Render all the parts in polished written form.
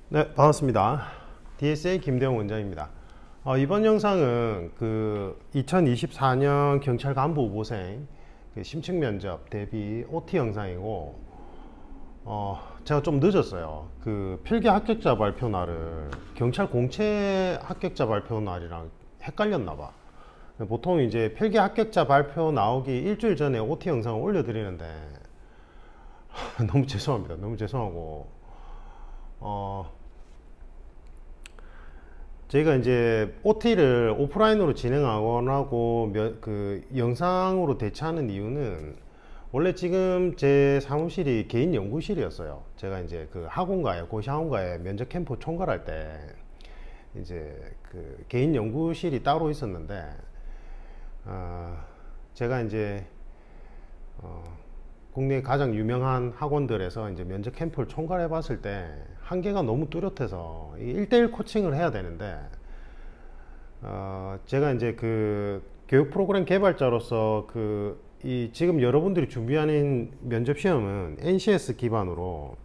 네, 반갑습니다. DSA 김대웅 원장입니다. 이번 영상은 2024년 경찰 간부 후보생 심층 면접 대비 OT 영상이고, 제가 좀 늦었어요. 필기 합격자 발표 날을 경찰 공채 합격자 발표 날이랑 헷갈렸나봐. 보통 이제 필기 합격자 발표 나오기 일주일 전에 OT 영상을 올려드리는데, 너무 죄송합니다. 너무 죄송하고, 저희가 이제 OT를 오프라인으로 진행하거나 하고 영상으로 대체하는 이유는, 원래 지금 제 사무실이 개인 연구실이었어요. 제가 이제 고시 학원가에 면접 캠프 총괄할 때 이제 개인 연구실이 따로 있었는데, 제가 이제 국내 가장 유명한 학원들에서 이제 면접 캠프를 총괄해 봤을 때 한계가 너무 뚜렷해서 1대1 코칭을 해야 되는데, 제가 이제 교육 프로그램 개발자로서 지금 여러분들이 준비하는 면접 시험은 NCS 기반으로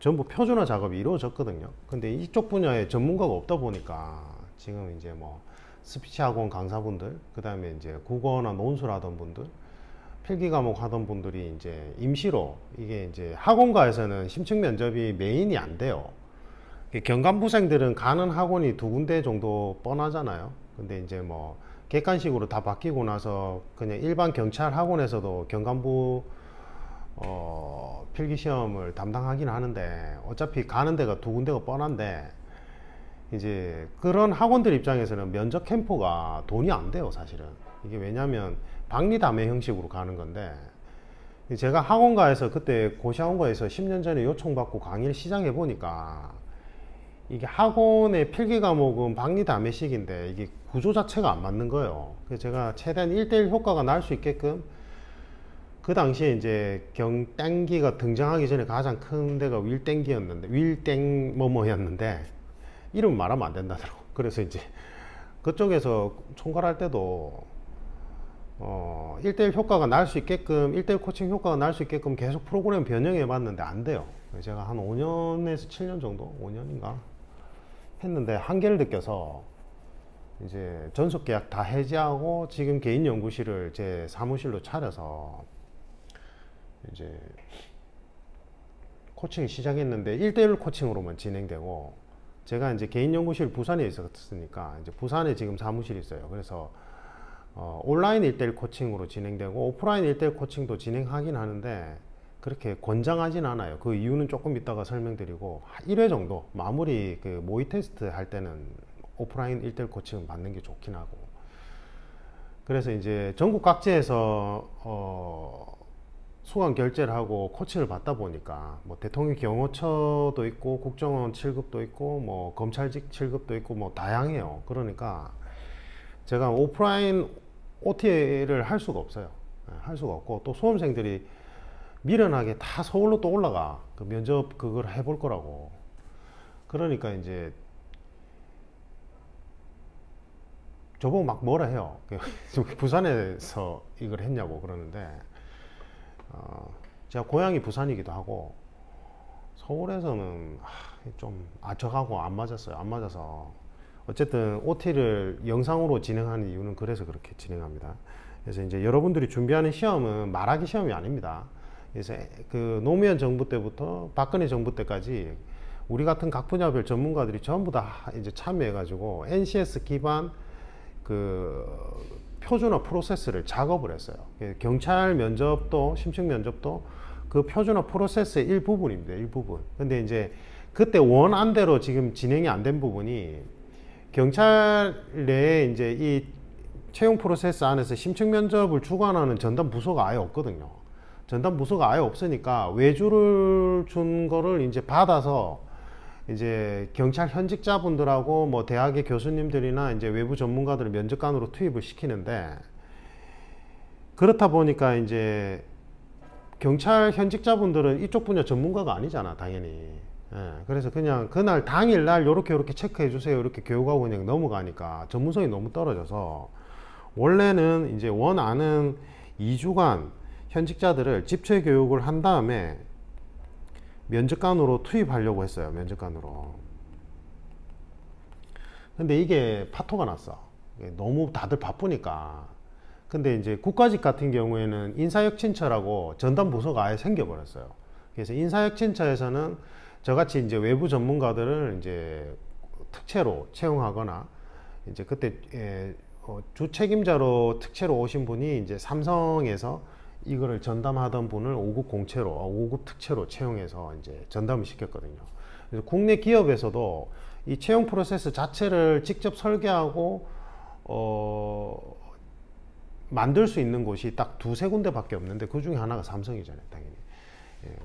전부 표준화 작업이 이루어졌거든요. 근데 이쪽 분야에 전문가가 없다 보니까 지금 이제 스피치 학원 강사분들, 그 다음에 이제 국어나 논술 하던 분들, 필기 과목 하던 분들이 이제 임시로, 이게 이제 학원가에서는 심층 면접이 메인이 안 돼요. 경감부생들은 가는 학원이 두 군데 정도 뻔하잖아요. 근데 이제 객관식으로 다 바뀌고 나서 그냥 일반 경찰 학원에서도 경감부 필기 시험을 담당하긴 하는데, 어차피 가는 데가 두 군데가 뻔한데, 이제 그런 학원들 입장에서는 면접 캠프가 돈이 안 돼요, 사실은. 이게 왜냐면 박리담회 형식으로 가는 건데, 제가 학원가에서 그때 고시학원가에서 10년 전에 요청받고 강의를 시작해 보니까, 이게 학원의 필기 과목은 박리담회식인데 이게 구조 자체가 안 맞는 거예요. 그래서 제가 최대한 1대1 효과가 날 수 있게끔, 그 당시에 이제 경땡기가 등장하기 전에 가장 큰 데가 윌땡기였는데, 윌땡 뭐뭐였는데 이름 말하면 안 된다더라고. 그래서 이제 그쪽에서 총괄할 때도 1대1 효과가 날 수 있게끔, 1대1 코칭 효과가 날 수 있게끔 계속 프로그램 변형해 봤는데 안 돼요. 제가 한 5년에서 7년 정도, 5년인가 했는데 한계를 느껴서 이제 전속 계약 다 해지하고 지금 개인 연구실을 제 사무실로 차려서 이제 코칭 시작했는데 1대1 코칭으로만 진행되고, 제가 이제 개인 연구실 부산에 있었으니까 이제 부산에 지금 사무실이 있어요. 그래서 온라인 1대1 코칭으로 진행되고 오프라인 1대1 코칭도 진행하긴 하는데 그렇게 권장하진 않아요. 그 이유는 조금 이따가 설명드리고, 1회 정도 마무리 모의 테스트 할 때는 오프라인 1대1 코칭 받는 게 좋긴 하고, 그래서 이제 전국 각지에서 수강 결제를 하고 코칭을 받다 보니까 대통령 경호처도 있고 국정원 7급도 있고 검찰직 7급도 있고 다양해요. 그러니까 제가 오프라인 OT를 할 수가 없어요. 할 수가 없고, 또 수험생들이 미련하게 다 서울로 또 올라가 면접 그걸 해볼 거라고. 그러니까 이제 저보고 막 뭐라 해요. 부산에서 이걸 했냐고 그러는데, 제가 고향이 부산이기도 하고 서울에서는 좀 저하고 안 맞았어요. 안 맞아서 어쨌든 OT를 영상으로 진행하는 이유는 그래서 그렇게 진행합니다. 그래서 이제 여러분들이 준비하는 시험은 말하기 시험이 아닙니다. 그래서 노무현 정부 때부터 박근혜 정부 때까지 우리 같은 각 분야별 전문가들이 전부 다 이제 참여해가지고 NCS 기반 표준화 프로세스를 작업을 했어요. 경찰 면접도, 심층 면접도 그 표준화 프로세스의 일부분입니다. 일부분. 근데 이제 그때 원안대로 지금 진행이 안 된 부분이, 경찰 내에 이제 이 채용 프로세스 안에서 심층 면접을 주관하는 전담 부서가 아예 없거든요. 전담 부서가 아예 없으니까 외주를 준 거를 이제 받아서 이제 경찰 현직자분들하고 대학의 교수님들이나 이제 외부 전문가들을 면접관으로 투입을 시키는데, 그렇다 보니까 이제 경찰 현직자분들은 이쪽 분야 전문가가 아니잖아, 당연히. 그래서 그냥 그날 당일날 요렇게 체크해 주세요 이렇게 교육하고 그냥 넘어가니까 전문성이 너무 떨어져서, 원래는 이제 원안은 2주간 현직자들을 집체 교육을 한 다음에 면접관으로 투입하려고 했어요. 면접관으로. 근데 이게 파토가 났어. 너무 다들 바쁘니까. 근데 이제 국가직 같은 경우에는 인사혁신처라고 전담 부서가 아예 생겨버렸어요. 그래서 인사혁신처에서는 저같이 이제 외부 전문가들을 이제 특채로 채용하거나, 이제 그때 주 책임자로 특채로 오신 분이 이제 삼성에서 이거를 전담하던 분을 5급 공채로, 5급 특채로 채용해서 이제 전담을 시켰거든요. 그래서 국내 기업에서도 이 채용 프로세스 자체를 직접 설계하고 만들 수 있는 곳이 딱 두세 군데밖에 없는데 그 중에 하나가 삼성이잖아요, 당연히.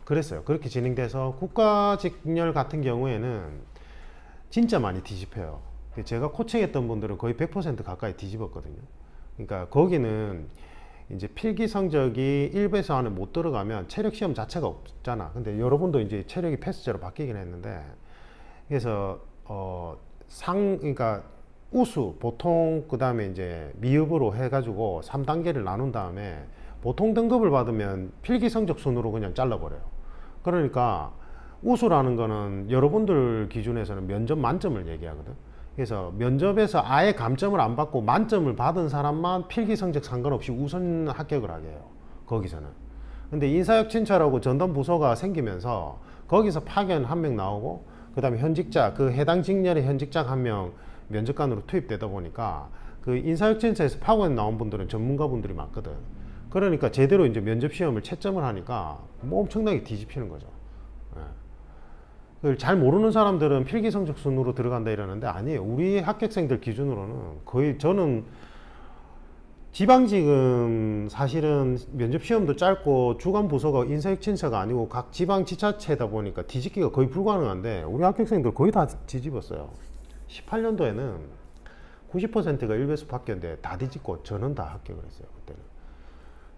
그랬어요. 그렇게 진행돼서 국가직렬 같은 경우에는 진짜 많이 뒤집혀요. 제가 코칭했던 분들은 거의 100% 가까이 뒤집었거든요. 그러니까 거기는 이제 필기 성적이 1배수 안에 못 들어가면 체력 시험 자체가 없잖아. 근데 여러분도 이제 체력이 패스제로 바뀌긴 했는데, 그래서 그러니까 우수, 보통, 그 다음에 이제 미흡으로 해가지고 3단계를 나눈 다음에 보통 등급을 받으면 필기 성적 순으로 그냥 잘라버려요. 그러니까 우수라는 거는 여러분들 기준에서는 면접 만점을 얘기하거든. 그래서 면접에서 아예 감점을 안 받고 만점을 받은 사람만 필기 성적 상관없이 우선 합격을 하게 해요, 거기서는. 근데 인사혁신처라고 전담 부서가 생기면서 거기서 파견 한 명 나오고, 그 다음에 현직자, 그 해당 직렬의 현직자 한 명 면접관으로 투입되다 보니까 그 인사혁신처에서 파견 나온 분들은 전문가분들이 많거든. 그러니까 제대로 이제 면접 시험을 채점을 하니까 뭐 엄청나게 뒤집히는 거죠. 그걸 잘 모르는 사람들은 필기 성적 순으로 들어간다 이러는데 아니에요. 우리 합격생들 기준으로는 거의, 저는 지방직은 사실은 면접 시험도 짧고 주간 부서가 인사혁신처가 아니고 각 지방 지자체다 보니까 뒤집기가 거의 불가능한데 우리 합격생들 거의 다 뒤집었어요. 18년도에는 90%가 1배수 합격인데 다 뒤집고 저는 다 합격을 했어요. 그때는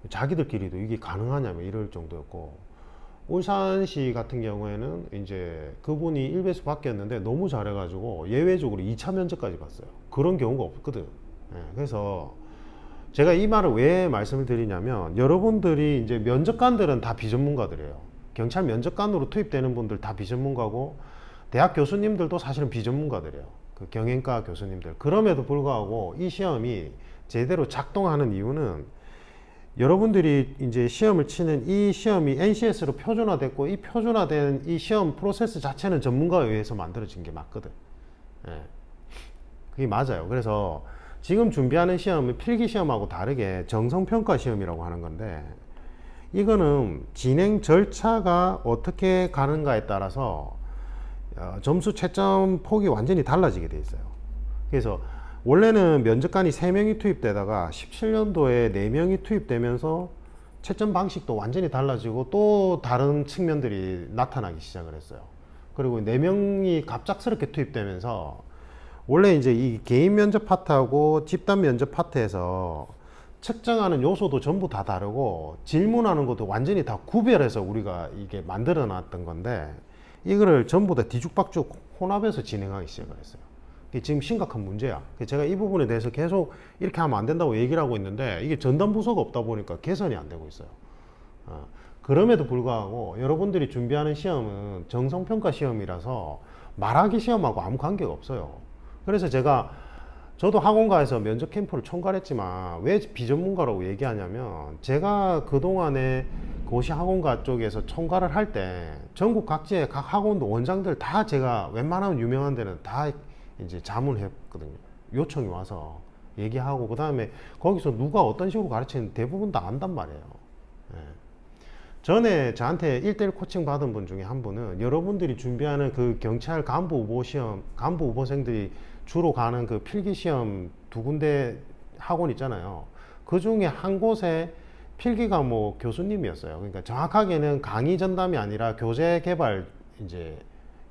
자기들끼리도 이게 가능하냐면 이럴 정도였고, 울산시 같은 경우에는 이제 그분이 1배수 바뀌었는데 너무 잘해가지고 예외적으로 2차 면접까지 봤어요. 그런 경우가 없거든. 그래서 제가 이 말을 왜 말씀을 드리냐면, 여러분들이 이제 면접관들은 다 비전문가들이에요. 경찰 면접관으로 투입되는 분들 다 비전문가고, 대학 교수님들도 사실은 비전문가들이에요. 그 경영과 교수님들. 그럼에도 불구하고 이 시험이 제대로 작동하는 이유는, 여러분들이 이제 시험을 치는 이 시험이 NCS로 표준화됐고, 이 표준화된 이 시험 프로세스 자체는 전문가에 의해서 만들어진 게 맞거든. 그게 맞아요. 그래서 지금 준비하는 시험은 필기 시험하고 다르게 정성평가 시험이라고 하는 건데, 이거는 진행 절차가 어떻게 가는가에 따라서 점수 채점 폭이 완전히 달라지게 돼 있어요. 그래서 원래는 면접관이 3명이 투입되다가 17년도에 4명이 투입되면서 채점 방식도 완전히 달라지고 또 다른 측면들이 나타나기 시작을 했어요. 그리고 4명이 갑작스럽게 투입되면서 원래 이제 이 개인 면접 파트하고 집단 면접 파트에서 측정하는 요소도 전부 다 다르고 질문하는 것도 완전히 다 구별해서 우리가 이게 만들어 놨던 건데, 이거를 전부 다 뒤죽박죽 혼합해서 진행하기 시작을 했어요. 이게 지금 심각한 문제야. 제가 이 부분에 대해서 계속 이렇게 하면 안 된다고 얘기를 하고 있는데, 이게 전담 부서가 없다 보니까 개선이 안 되고 있어요. 그럼에도 불구하고 여러분들이 준비하는 시험은 정성평가 시험이라서 말하기 시험하고 아무 관계가 없어요. 그래서 저도 학원가에서 면접 캠프를 총괄했지만 왜 비전문가라고 얘기하냐면, 제가 그동안에 고시 학원가 쪽에서 총괄을 할 때 전국 각지의 각 학원도 원장들 다 제가 웬만하면 유명한 데는 다 이제 자문했거든요. 요청이 와서 얘기하고, 그 다음에 거기서 누가 어떤 식으로 가르치는지 대부분 다 안단 말이에요. 전에 저한테 1:1 코칭 받은 분 중에 한 분은, 여러분들이 준비하는 그 경찰 간부 후보 시험, 간부 후보생들이 주로 가는 그 필기 시험 2군데 학원 있잖아요. 그 중에 한 곳에 필기 과목 교수님이었어요. 그러니까 정확하게는 강의 전담이 아니라 교재 개발 이제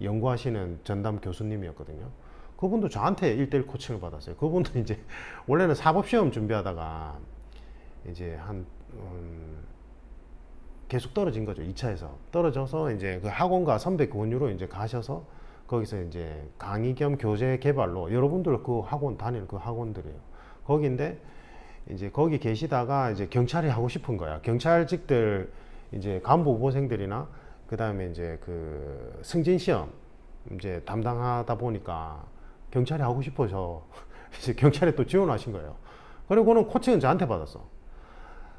연구하시는 전담 교수님이었거든요. 그분도 저한테 1:1 코칭을 받았어요. 그분도 이제 원래는 사법시험 준비하다가 이제 계속 떨어진 거죠. 2차에서 떨어져서 이제 그 학원과 선배 교원으로 이제 가셔서 거기서 이제 강의 겸 교재 개발로, 여러분들 그 학원 다니는 그 학원들이에요. 거기인데 이제 거기 계시다가 이제 경찰이 하고 싶은 거야. 경찰직들 이제 간부 후보생들이나 그 다음에 이제 그 승진 시험 이제 담당하다 보니까 경찰이 하고 싶어서 이제 경찰에 또 지원하신 거예요. 그리고는 코칭은 저한테 받았어.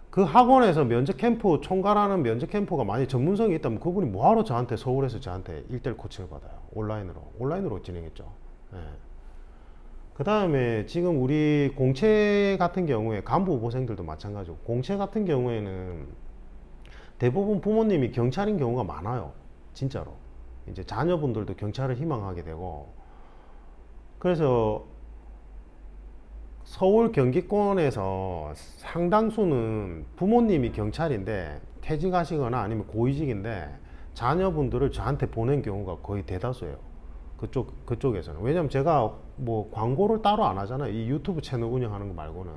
그 학원에서 면접 캠프 총괄하는 면접 캠프가 만약 전문성이 있다면 그분이 뭐하러 저한테 서울에서 저한테 1대1 코칭을 받아요. 온라인으로 진행했죠. 예. 그 다음에 지금 우리 공채 같은 경우에 간부 후보생들도 마찬가지고, 공채 같은 경우에는 대부분 부모님이 경찰인 경우가 많아요. 진짜로. 이제 자녀분들도 경찰을 희망하게 되고, 그래서 서울 경기권에서 상당수는 부모님이 경찰인데 퇴직하시거나 아니면 고위직인데 자녀분들을 저한테 보낸 경우가 거의 대다수예요. 그쪽에서는. 왜냐면 제가 뭐 광고를 따로 안 하잖아요. 이 유튜브 채널 운영하는 거 말고는.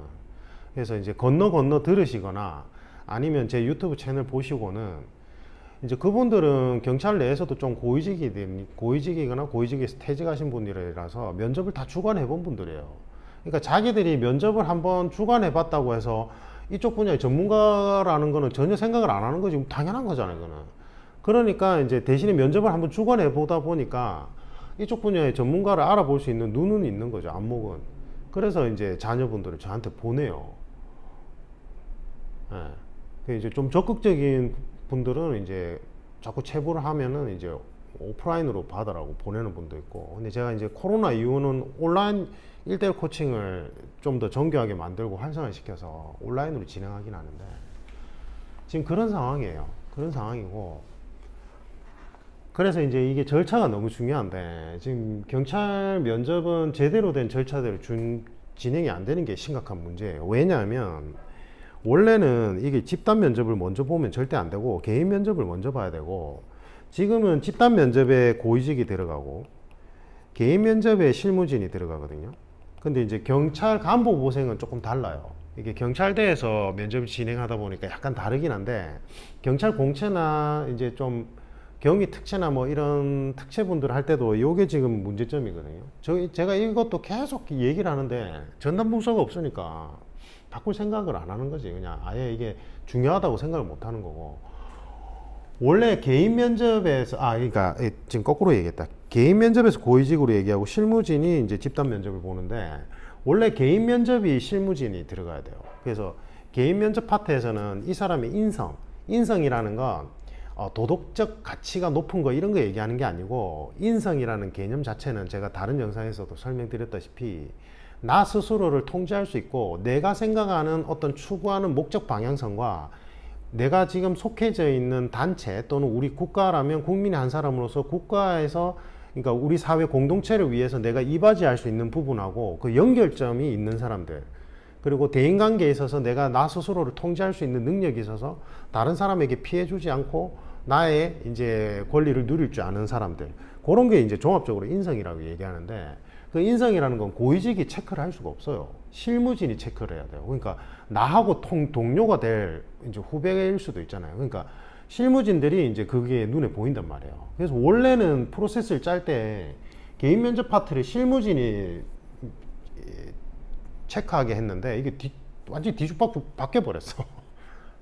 그래서 이제 건너 들으시거나 아니면 제 유튜브 채널 보시고는 이제 그분들은 경찰 내에서도 좀 고위직이거나 고위직에서 퇴직하신 분들이라서 면접을 다 주관해 본 분들이에요. 그러니까 자기들이 면접을 한번 주관해 봤다고 해서 이쪽 분야의 전문가라는 거는 전혀 생각을 안 하는 거지. 당연한 거잖아요, 그거는. 그러니까 이제 대신에 면접을 한번 주관해 보다 보니까 이쪽 분야의 전문가를 알아볼 수 있는 눈은 있는 거죠, 안목은. 그래서 이제 자녀분들을 저한테 보내요. 예. 이제 좀 적극적인 분들은 이제 자꾸 체부를 하면은 이제 오프라인으로 받으라고 보내는 분도 있고. 근데 제가 이제 코로나 이후는 온라인 1대1 코칭을 좀 더 정교하게 만들고 활성화 시켜서 온라인으로 진행하긴 하는데 지금 그런 상황이에요. 그런 상황이고, 그래서 이제 이게 절차가 너무 중요한데 지금 경찰 면접은 제대로 된 절차대로 진행이 안 되는 게 심각한 문제예요. 왜냐하면 원래는 이게 집단 면접을 먼저 보면 절대 안 되고 개인 면접을 먼저 봐야 되고, 지금은 집단 면접에 고위직이 들어가고 개인 면접에 실무진이 들어가거든요. 근데 이제 경찰 간부 후보생은 조금 달라요. 이게 경찰대에서 면접을 진행하다 보니까 약간 다르긴 한데, 경찰 공채나 이제 좀 경위 특채나 뭐 이런 특채분들 할 때도 이게 지금 문제점이거든요. 제가 이것도 계속 얘기를 하는데 전담 부서가 없으니까 바꿀 생각을 안 하는 거지. 그냥 아예 이게 중요하다고 생각을 못 하는 거고. 원래 개인 면접에서, 그러니까 지금 거꾸로 얘기했다. 개인 면접에서 고위직으로 얘기하고 실무진이 이제 집단 면접을 보는데, 원래 개인 면접이 실무진이 들어가야 돼요. 그래서 개인 면접 파트에서는 이 사람의 인성이라는 건 도덕적 가치가 높은 거 이런 거 얘기하는 게 아니고, 인성이라는 개념 자체는 제가 다른 영상에서도 설명드렸다시피 나 스스로를 통제할 수 있고, 내가 생각하는 어떤 추구하는 목적 방향성과 내가 지금 속해져 있는 단체 또는 우리 국가라면 국민의 한 사람으로서 국가에서, 그러니까 우리 사회 공동체를 위해서 내가 이바지할 수 있는 부분하고 그 연결점이 있는 사람들, 그리고 대인관계에 있어서 내가 나 스스로를 통제할 수 있는 능력이 있어서 다른 사람에게 피해 주지 않고 나의 이제 권리를 누릴 줄 아는 사람들, 그런 게 이제 종합적으로 인성이라고 얘기하는데, 그 인성이라는 건 고위직이 체크를 할 수가 없어요. 실무진이 체크를 해야 돼요. 그러니까 나하고 동료가 될 이제 후배일 수도 있잖아요. 그러니까 실무진들이 이제 그게 눈에 보인단 말이에요. 그래서 원래는 프로세스를 짤 때 개인 면접 파트를 실무진이 체크하게 했는데 이게 완전히 뒤죽박죽 바뀌어 버렸어.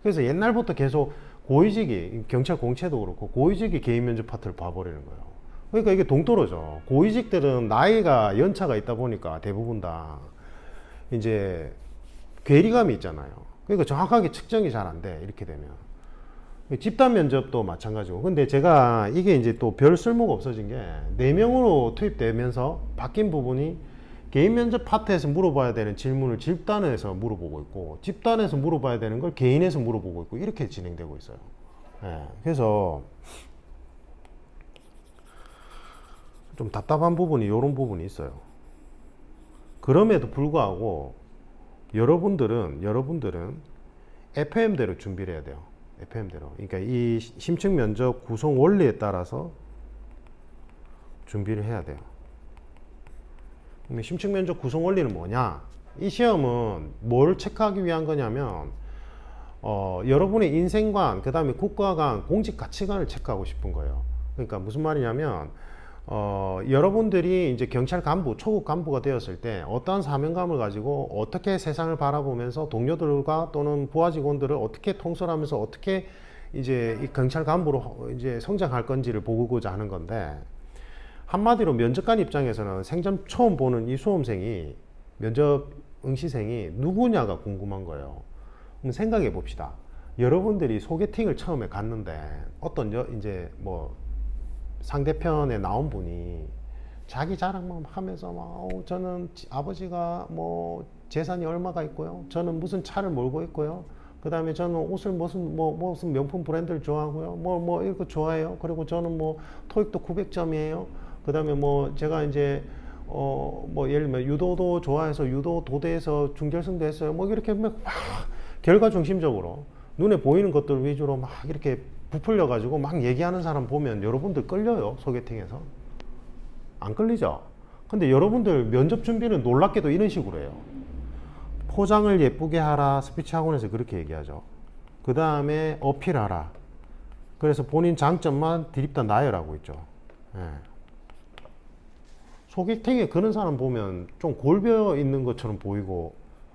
그래서 옛날부터 계속 고위직이, 경찰 공채도 그렇고 고위직이 개인 면접 파트를 봐버리는 거예요. 그러니까 이게 동떨어져. 고위직들은 나이가 연차가 있다 보니까 대부분 다 이제 괴리감이 있잖아요. 그러니까 정확하게 측정이 잘 안 돼, 이렇게 되면. 집단 면접도 마찬가지고. 근데 제가 이게 이제 또 별 쓸모가 없어진 게 4명으로 투입되면서 바뀐 부분이, 개인 면접 파트에서 물어봐야 되는 질문을 집단에서 물어보고 있고, 집단에서 물어봐야 되는 걸 개인에서 물어보고 있고, 이렇게 진행되고 있어요. 그래서 좀 답답한 부분이 이런 부분이 있어요. 그럼에도 불구하고 여러분들은 FM대로 준비를 해야 돼요. FM대로. 그러니까 이 심층 면접 구성 원리에 따라서 준비를 해야 돼요. 심층 면접 구성 원리는 뭐냐? 이 시험은 뭘 체크하기 위한 거냐면, 여러분의 인생관, 그 다음에 국가관, 공직 가치관을 체크하고 싶은 거예요. 그러니까 무슨 말이냐면, 여러분들이 이제 경찰 간부, 초급 간부가 되었을 때 어떠한 사명감을 가지고 어떻게 세상을 바라보면서 동료들과 또는 부하 직원들을 어떻게 통솔하면서 어떻게 이제 이 경찰 간부로 이제 성장할 건지를 보고자 하는 건데, 한마디로 면접관 입장에서는 생전 처음 보는 이 수험생이, 면접 응시생이 누구냐가 궁금한 거예요. 그럼 생각해 봅시다. 여러분들이 소개팅을 처음에 갔는데 어떤 이제 뭐 상대편에 나온 분이 자기 자랑만 하면서 막 저는 아버지가 뭐 재산이 얼마가 있고요, 저는 무슨 차를 몰고 있고요, 그 다음에 저는 옷을 무슨 명품 브랜드를 좋아하고요, 뭐 이거 좋아해요, 그리고 저는 뭐 토익도 900점이에요, 그 다음에 뭐 제가 이제 뭐 예를 들면 유도도 좋아해서 유도 도대에서 준결승도 했어요, 뭐 이렇게 막 결과 중심적으로 눈에 보이는 것들 위주로 막 이렇게 부풀려 가지고 막 얘기하는 사람 보면 여러분들 끌려요. 소개팅에서 안 끌리죠. 근데 여러분들 면접 준비는 놀랍게도 이런 식으로 해요. 포장을 예쁘게 하라, 스피치 학원에서 그렇게 얘기하죠. 그 다음에 어필하라, 그래서 본인 장점만 드립다 나열하고 있죠. 예. 소개팅에 그런 사람 보면 좀 골벼 있는 것처럼 보이고,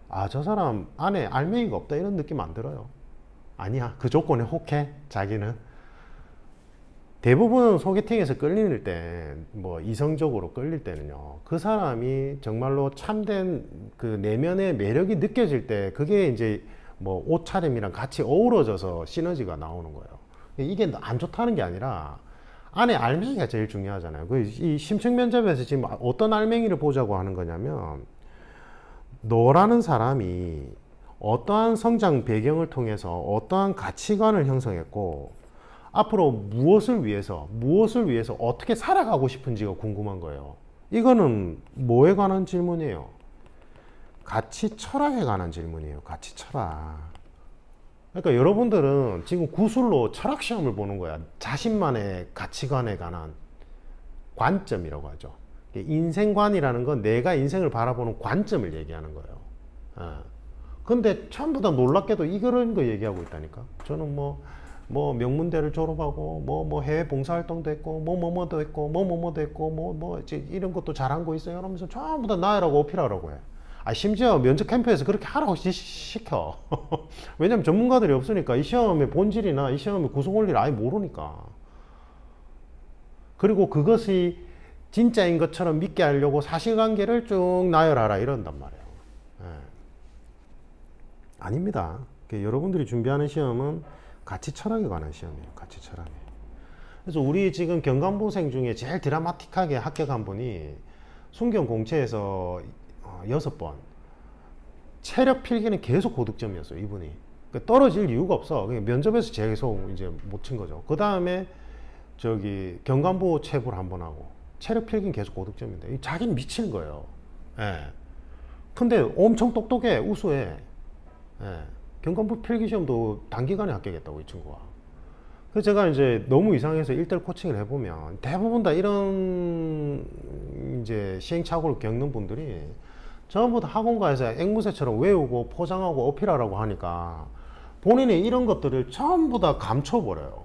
아, 저 사람 안에 알맹이가 없다 이런 느낌 안 들어요. 아니야, 그 조건에 혹해 자기는. 대부분 소개팅에서 끌릴 때, 뭐 이성적으로 끌릴 때는요, 그 사람이 정말로 참된 그 내면의 매력이 느껴질 때, 그게 이제 뭐 옷차림이랑 같이 어우러져서 시너지가 나오는 거예요. 이게 안 좋다는 게 아니라 안에 알맹이가 제일 중요하잖아요. 이 심층 면접에서 지금 어떤 알맹이를 보자고 하는 거냐면, 너라는 사람이 어떠한 성장 배경을 통해서 어떠한 가치관을 형성했고, 앞으로 무엇을 위해서 어떻게 살아가고 싶은지가 궁금한 거예요. 이거는 뭐에 관한 질문이에요? 가치 철학에 관한 질문이에요. 가치 철학. 그러니까 여러분들은 지금 구술로 철학 시험을 보는 거야. 자신만의 가치관에 관한 관점이라고 하죠. 인생관이라는 건 내가 인생을 바라보는 관점을 얘기하는 거예요. 근데 전부 다 놀랍게도 이런 거 얘기하고 있다니까. 저는 뭐 명문대를 졸업하고 뭐 해외 봉사활동도 했고 뭐뭐도 했고 뭐뭐도 했고 이런 것도 잘한 거 있어요. 이러면서 전부 다 나열하고 어필하라고 해. 심지어 면접 캠프에서 그렇게 하라고 시켜. 왜냐면 전문가들이 없으니까, 이 시험의 본질이나 이 시험의 구성 원리를 아예 모르니까. 그리고 그것이 진짜인 것처럼 믿게 하려고 사실관계를 쭉 나열하라 이런단 말이에요. 아닙니다. 여러분들이 준비하는 시험은 가치 철학에 관한 시험이에요. 가치 철학에. 그래서 우리 지금 경관부생 중에 제일 드라마틱하게 합격한 분이 순경 공채에서 6번. 체력 필기는 계속 고득점이었어요, 이분이. 그러니까 떨어질 이유가 없어. 면접에서 계속 이제 못 친 거죠. 그 다음에 경관부 체부를 한번 하고, 체력 필기는 계속 고득점인데 자기는 미친 거예요. 예. 근데 엄청 똑똑해, 우수해. 예. 경관부 필기시험도 단기간에 합격했다고, 이 친구가. 그래서 제가 이제 너무 이상해서 1대1 코칭을 해보면 대부분 다 이런 이제 시행착오를 겪는 분들이 전부 다 학원가에서 앵무새처럼 외우고 포장하고 어필하라고 하니까 본인이 이런 것들을 전부 다 감춰버려요.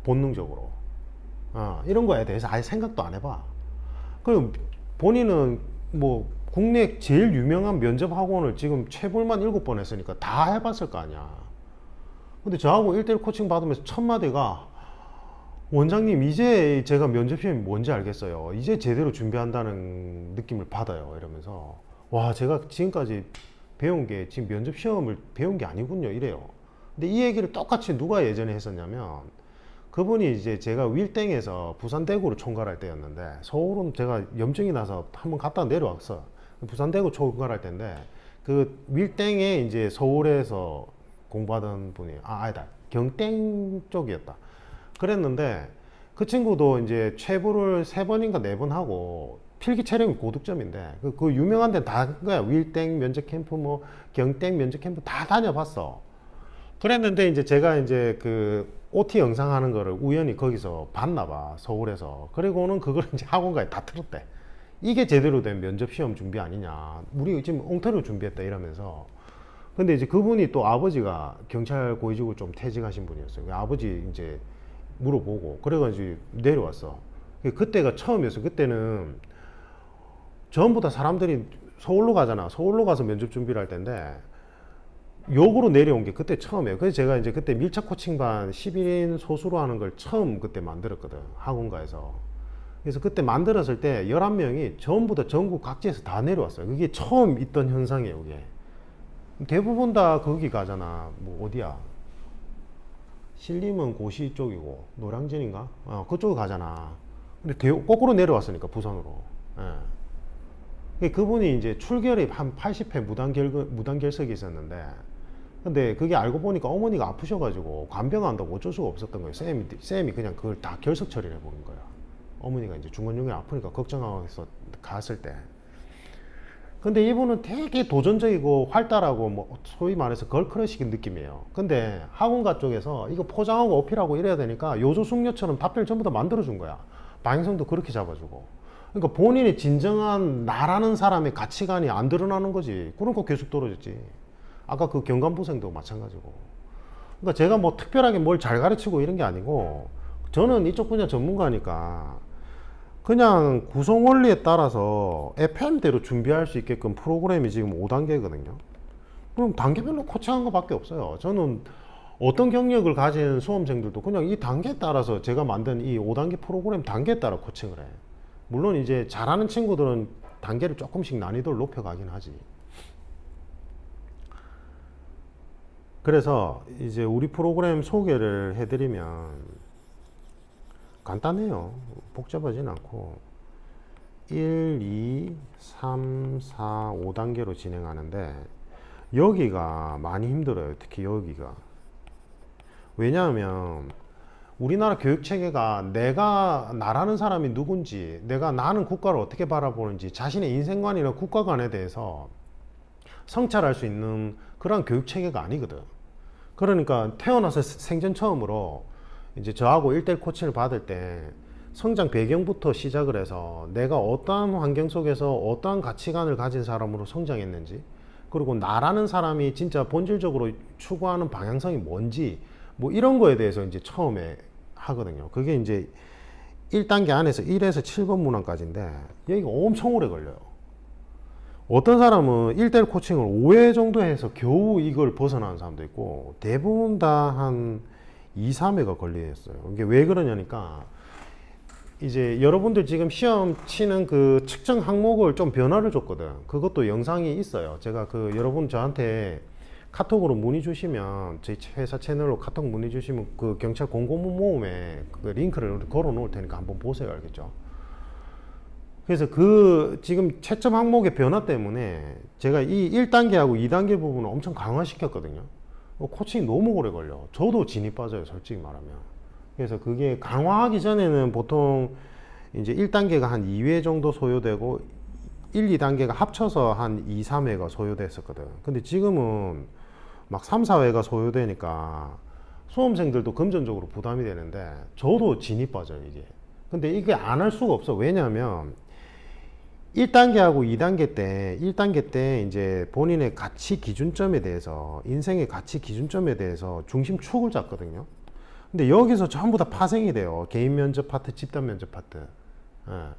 본능적으로. 이런 거에 대해서 아예 생각도 안 해봐. 그리고 본인은 뭐 국내 제일 유명한 면접 학원을 지금 체불만 7번 했으니까 다 해봤을 거 아니야. 근데 저하고 1대1 코칭 받으면서 첫 마디가, 원장님 이제 제가 면접 시험이 뭔지 알겠어요. 이제 제대로 준비한다는 느낌을 받아요. 이러면서, 와, 제가 지금까지 배운 게 지금 면접 시험을 배운 게 아니군요, 이래요. 근데 이 얘기를 똑같이 누가 예전에 했었냐면, 그분이 이제 제가 윌땡에서 부산 대구로 총괄할 때였는데, 서울은 제가 염증이 나서 한번 갔다 내려왔어. 부산 대구 총괄할 때인데, 그 윌땡에 이제 서울에서 공부하던 분이, 아니다, 경땡 쪽이었다. 그랬는데 그 친구도 이제 체부를 3번인가 4번 하고 필기 체력이 고득점인데, 그 유명한 데는 다 한 거야. 윌땡 면접 캠프, 뭐 경땡 면접 캠프 다 다녀봤어. 그랬는데 이제 제가 이제 그 OT 영상 하는 거를 우연히 거기서 봤나 봐, 서울에서. 그리고는 그걸 이제 학원가에 다 틀었대. 이게 제대로 된 면접 시험 준비 아니냐, 우리 지금 엉터리로 준비했다 이러면서. 근데 이제 그분이 또 아버지가 경찰 고위직으로 좀 퇴직하신 분이었어요. 아버지 이제 물어보고 그래가지고 내려왔어. 그때가 처음이었어. 그때는 전부 다 사람들이 서울로 가잖아. 서울로 가서 면접 준비를 할 텐데, 욕으로 내려온 게 그때 처음이에요. 그래서 제가 이제 그때 밀착 코칭반 11인 소수로 하는 걸 처음 그때 만들었거든, 학원가에서. 그래서 그때 만들었을 때 11명이 전부 다 전국 각지에서 다 내려왔어요. 그게 처음 있던 현상이에요, 그게. 대부분 다 거기 가잖아. 뭐 어디야? 신림은 고시 쪽이고 노량진인가? 그쪽으로 가잖아. 근데 거꾸로 내려왔으니까 부산으로. 예. 그분이 이제 출결이 한 80회 무단결석이 있었는데, 근데 그게 알고 보니까 어머니가 아프셔가지고 간병한다고 어쩔 수가 없었던 거예요. 쌤이 그냥 그걸 다 결석 처리를 해버린 거야. 어머니가 이제 중간중간에 아프니까 걱정하면서 갔을 때. 근데 이분은 되게 도전적이고 활달하고 뭐 소위 말해서 걸크러식 느낌이에요. 근데 학원가 쪽에서 이거 포장하고 어필하고 이래야 되니까 요조숙녀처럼 답변을 전부 다 만들어준 거야. 방향성도 그렇게 잡아주고. 그러니까 본인이 진정한 나라는 사람의 가치관이 안 드러나는 거지. 그러니까 계속 떨어졌지. 아까 그 경감부생도 마찬가지고. 그러니까 제가 뭐 특별하게 뭘 잘 가르치고 이런 게 아니고, 저는 이쪽 분야 전문가니까 그냥 구성 원리에 따라서 FM대로 준비할 수 있게끔 프로그램이 지금 5단계거든요. 그럼 단계별로 코칭한 것밖에 없어요. 저는 어떤 경력을 가진 수험생들도 그냥 이 단계에 따라서 제가 만든 이 5단계 프로그램 단계에 따라 코칭을 해. 물론 이제 잘하는 친구들은 단계를 조금씩 난이도를 높여가긴 하지. 그래서 이제 우리 프로그램 소개를 해드리면 간단해요. 복잡하진 않고 1, 2, 3, 4, 5단계로 진행하는데, 여기가 많이 힘들어요. 특히 여기가. 왜냐하면 우리나라 교육체계가 내가 나라는 사람이 누군지, 나는 국가를 어떻게 바라보는지, 자신의 인생관이나 국가관에 대해서 성찰할 수 있는 그런 교육체계가 아니거든. 그러니까 태어나서 생전 처음으로 이제 저하고 1대1 코칭을 받을 때 성장 배경부터 시작을 해서 내가 어떠한 환경 속에서 어떠한 가치관을 가진 사람으로 성장했는지, 그리고 나라는 사람이 진짜 본질적으로 추구하는 방향성이 뭔지, 뭐 이런 거에 대해서 이제 처음에 하거든요. 그게 이제 1단계 안에서 1에서 7번 문항까지인데 여기가 엄청 오래 걸려요. 어떤 사람은 1대1 코칭을 5회 정도 해서 겨우 이걸 벗어나는 사람도 있고, 대부분 다 한 2, 3회가 걸리겠어요. 이게 왜 그러냐니까, 이제 여러분들 지금 시험 치는 그 측정 항목을 좀 변화를 줬거든. 그것도 영상이 있어요. 제가 여러분 저한테 카톡으로 문의 주시면, 저희 회사 채널로 카톡 문의 주시면 그 경찰 공고문 모음에 그 링크를 걸어 놓을 테니까 한번 보세요. 알겠죠? 그래서 지금 채점 항목의 변화 때문에 제가 이 1단계하고 2단계 부분을 엄청 강화시켰거든요. 코칭이 너무 오래 걸려. 저도 진이 빠져요, 솔직히 말하면. 그래서 그게 강화하기 전에는 보통 이제 1단계가 한 2회 정도 소요되고 1, 2단계가 합쳐서 한 2, 3회가 소요됐었거든. 근데 지금은 막 3, 4회가 소요되니까 수험생들도 금전적으로 부담이 되는데 저도 진이 빠져요, 이게. 근데 이게 안 할 수가 없어. 왜냐하면 1단계하고 1단계 때 이제 본인의 가치 기준점에 대해서, 인생의 가치 기준점에 대해서 중심축을 잡거든요. 근데 여기서 전부 다 파생이 돼요. 개인 면접 파트, 집단 면접 파트. 예. 그러니까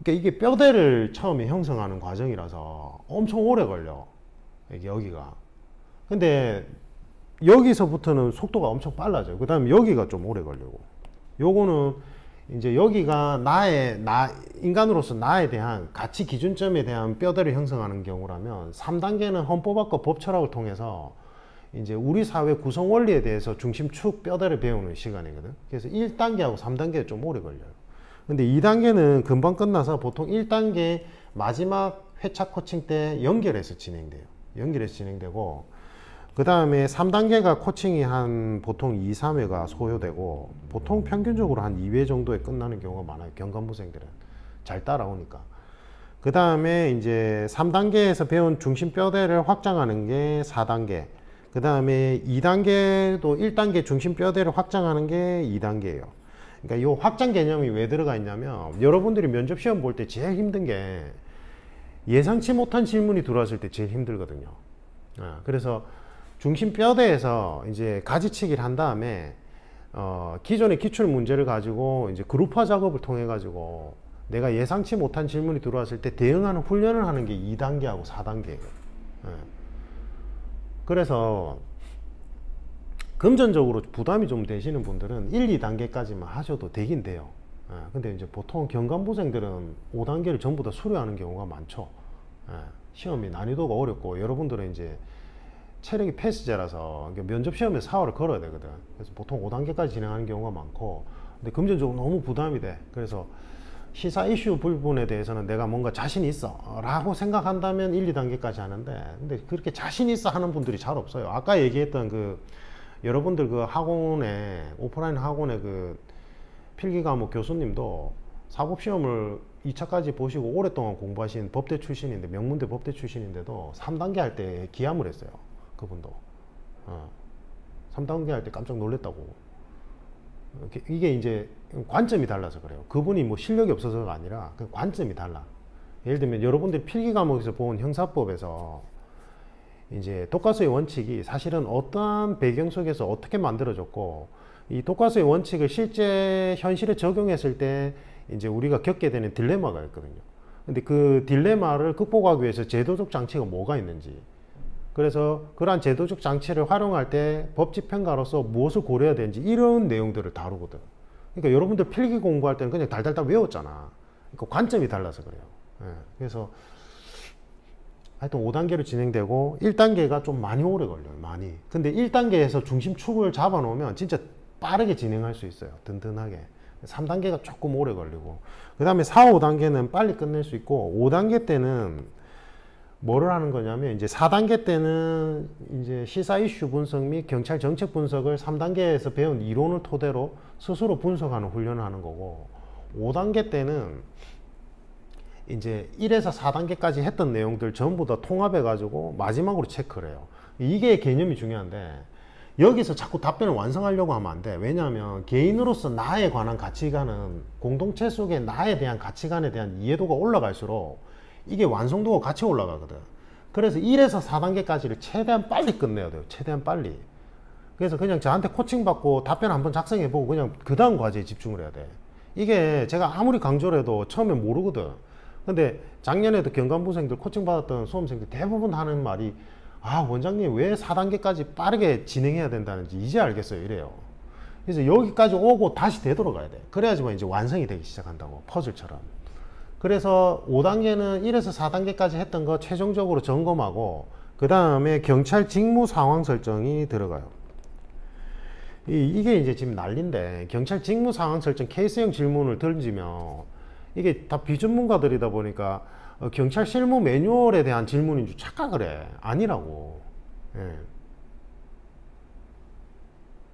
이게 뼈대를 처음에 형성하는 과정이라서 엄청 오래 걸려. 여기가. 근데 여기서부터는 속도가 엄청 빨라져요. 그 다음에 여기가 좀 오래 걸리고. 요거는 이제 여기가 인간으로서 나에 대한 가치 기준점에 대한 뼈대를 형성하는 경우라면, 3단계는 헌법학과 법철학을 통해서 이제 우리 사회 구성 원리에 대해서 중심축 뼈대를 배우는 시간이거든. 그래서 1단계하고 3단계는 좀 오래 걸려요. 근데 2단계는 금방 끝나서 보통 1단계 마지막 회차 코칭 때 연결해서 진행돼요. 연결해서 진행되고, 그 다음에 3단계가 코칭이 한 보통 2, 3회가 소요되고, 보통 평균적으로 한 2회 정도에 끝나는 경우가 많아요. 경감부생들은 잘 따라오니까. 그 다음에 이제 3단계에서 배운 중심 뼈대를 확장하는 게 4단계. 그 다음에 2단계도 1단계 중심 뼈대를 확장하는 게 2단계예요. 그러니까 이 확장 개념이 왜 들어가 있냐면, 여러분들이 면접 시험 볼 때 제일 힘든 게 예상치 못한 질문이 들어왔을 때 제일 힘들거든요. 그래서 중심 뼈대에서 이제 가지치기를 한 다음에 기존의 기출 문제를 가지고 이제 그룹화 작업을 통해 가지고 내가 예상치 못한 질문이 들어왔을 때 대응하는 훈련을 하는 게 2단계하고 4단계예요. 그래서 금전적으로 부담이 좀 되시는 분들은 1, 2단계까지만 하셔도 되긴 돼요. 근데 이제 보통 경감부생들은 5단계를 전부 다 수료하는 경우가 많죠. 시험이 난이도가 어렵고 여러분들은 이제 체력이 패스제라서 면접 시험에 사활을 걸어야 되거든. 그래서 보통 5단계까지 진행하는 경우가 많고, 근데 금전적으로 너무 부담이 돼. 그래서 시사 이슈 부분에 대해서는 내가 뭔가 자신 있어 라고 생각한다면 1, 2단계까지 하는데, 근데 그렇게 자신 있어 하는 분들이 잘 없어요. 아까 얘기했던 그 여러분들 그 학원에, 오프라인 학원에 그 필기 과목 교수님도 사법시험을 2차까지 보시고 오랫동안 공부하신 법대 출신인데, 명문대 법대 출신인데도 3단계 할 때 기함을 했어요. 그분도 3단계 할 때 깜짝 놀랐다고. 이게 이제 관점이 달라서 그래요. 그분이 뭐 실력이 없어서가 아니라 그 관점이 달라. 예를 들면 여러분들이 필기 과목에서 본 형사법에서 이제 독과수의 원칙이 사실은 어떠한 배경 속에서 어떻게 만들어졌고, 이 독과수의 원칙을 실제 현실에 적용했을 때 이제 우리가 겪게 되는 딜레마가 있거든요. 근데 그 딜레마를 극복하기 위해서 제도적 장치가 뭐가 있는지, 그래서 그러한 제도적 장치를 활용할 때 법집행가로서 무엇을 고려해야 되는지, 이런 내용들을 다루거든. 그러니까 여러분들 필기 공부할 때는 그냥 달달달 외웠잖아. 그러니까 관점이 달라서 그래요. 그래서 하여튼 5단계로 진행되고, 1단계가 좀 많이 오래 걸려요. 많이. 근데 1단계에서 중심축을 잡아 놓으면 진짜 빠르게 진행할 수 있어요. 든든하게. 3단계가 조금 오래 걸리고, 그 다음에 4, 5단계는 빨리 끝낼 수 있고, 5단계 때는 뭐를 하는 거냐면, 이제 4단계 때는 이제 시사 이슈 분석 및 경찰 정책 분석을 3단계에서 배운 이론을 토대로 스스로 분석하는 훈련을 하는 거고, 5단계 때는 이제 1에서 4단계까지 했던 내용들 전부 다 통합해 가지고 마지막으로 체크를 해요. 이게 개념이 중요한데, 여기서 자꾸 답변을 완성하려고 하면 안 돼. 왜냐하면 개인으로서 나에 관한 가치관은, 공동체 속에 나에 대한 가치관에 대한 이해도가 올라갈수록 이게 완성도가 같이 올라가거든. 그래서 1에서 4단계까지를 최대한 빨리 끝내야 돼요. 최대한 빨리. 그래서 그냥 저한테 코칭 받고 답변 한번 작성해 보고 그냥 그 다음 과제에 집중을 해야 돼. 이게 제가 아무리 강조를 해도 처음에 모르거든. 근데 작년에도 경감부생들 코칭 받았던 수험생들 대부분 하는 말이, 아, 원장님 왜 4단계까지 빠르게 진행해야 된다는지 이제 알겠어요, 이래요. 그래서 여기까지 오고 다시 되돌아가야 돼. 그래야지만 이제 완성이 되기 시작한다고, 퍼즐처럼. 그래서 5단계는 1에서 4단계까지 했던 거 최종적으로 점검하고, 그 다음에 경찰 직무 상황 설정이 들어가요. 이게 이제 지금 난리인데, 경찰 직무 상황 설정 케이스형 질문을 던지면 이게 다 비전문가들이다 보니까 경찰 실무 매뉴얼에 대한 질문인 줄 착각을 해. 아니라고. 예.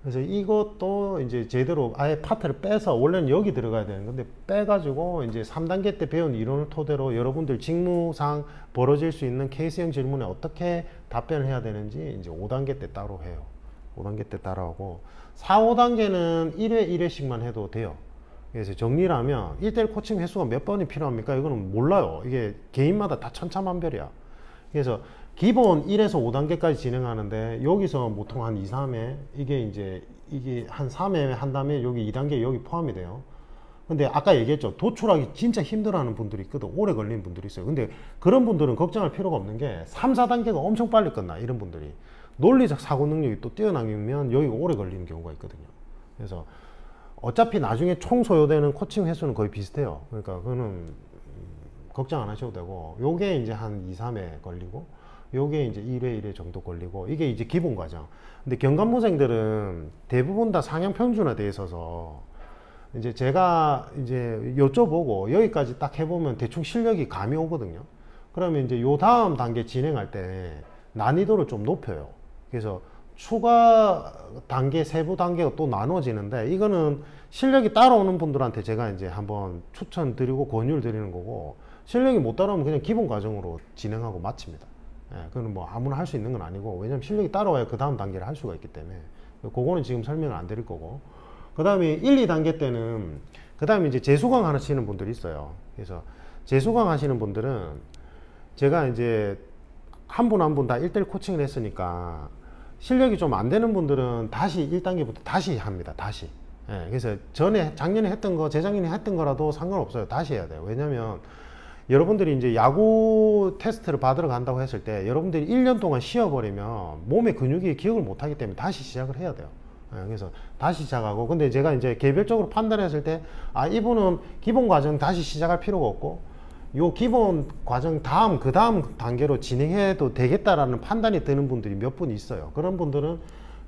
그래서 이것도 이제 제대로 아예 파트를 빼서, 원래는 여기 들어가야 되는 건데 빼가지고 이제 3단계 때 배운 이론을 토대로 여러분들 직무상 벌어질 수 있는 케이스형 질문에 어떻게 답변을 해야 되는지 이제 5단계 때 따로 해요. 5단계 때 따로 하고, 4, 5단계는 1회 1회씩만 해도 돼요. 그래서 정리를 하면 1대1 코칭 횟수가 몇 번이 필요합니까? 이거는 몰라요. 이게 개인마다 다 천차만별이야. 그래서 기본 1에서 5단계까지 진행하는데, 여기서 보통 한 2, 3회, 이게 한 3회 한 다음에 여기 2단계 여기 포함이 돼요. 근데 아까 얘기했죠. 도출하기 진짜 힘들어하는 분들이 있거든. 오래 걸리는 분들이 있어요. 근데 그런 분들은 걱정할 필요가 없는 게, 3, 4단계가 엄청 빨리 끝나. 이런 분들이. 논리적 사고 능력이 또 뛰어나면 여기가 오래 걸리는 경우가 있거든요. 그래서 어차피 나중에 총 소요되는 코칭 횟수는 거의 비슷해요. 그러니까 그거는 걱정 안 하셔도 되고, 요게 이제 한 2, 3회 걸리고, 요게 이제 1회 1회 정도 걸리고, 이게 이제 기본 과정. 근데 경감부생들은 대부분 다 상향 평준화 돼 있어서, 이제 제가 이제 여쭤보고 여기까지 딱 해보면 대충 실력이 감이 오거든요. 그러면 이제 요 다음 단계 진행할 때 난이도를 좀 높여요. 그래서 추가 단계, 세부 단계가 또 나눠지는데, 이거는 실력이 따라오는 분들한테 제가 이제 한번 추천드리고 권유를 드리는 거고, 실력이 못 따라오면 그냥 기본 과정으로 진행하고 마칩니다. 그건 뭐 아무나 할 수 있는 건 아니고, 왜냐면 실력이 따라와야 그 다음 단계를 할 수가 있기 때문에, 그거는 지금 설명을 안 드릴 거고, 그 다음에 1, 2단계 때는, 그 다음에 이제 재수강 하시는 분들이 있어요. 그래서 재수강 하시는 분들은 제가 이제 한 분 한 분 다 1대1 코칭을 했으니까, 실력이 좀 안 되는 분들은 다시 1단계부터 다시 합니다. 다시. 그래서 작년에 했던 거, 재작년에 했던 거라도 상관없어요. 다시 해야 돼요. 왜냐면 여러분들이 이제 야구 테스트를 받으러 간다고 했을 때 여러분들이 1년 동안 쉬어버리면 몸의 근육이 기억을 못하기 때문에 다시 시작을 해야 돼요. 그래서 다시 시작하고, 근데 제가 이제 개별적으로 판단했을 때, 아, 이분은 기본 과정 다시 시작할 필요가 없고, 요 기본 과정 그 다음 단계로 진행해도 되겠다라는 판단이 드는 분들이 몇 분 있어요. 그런 분들은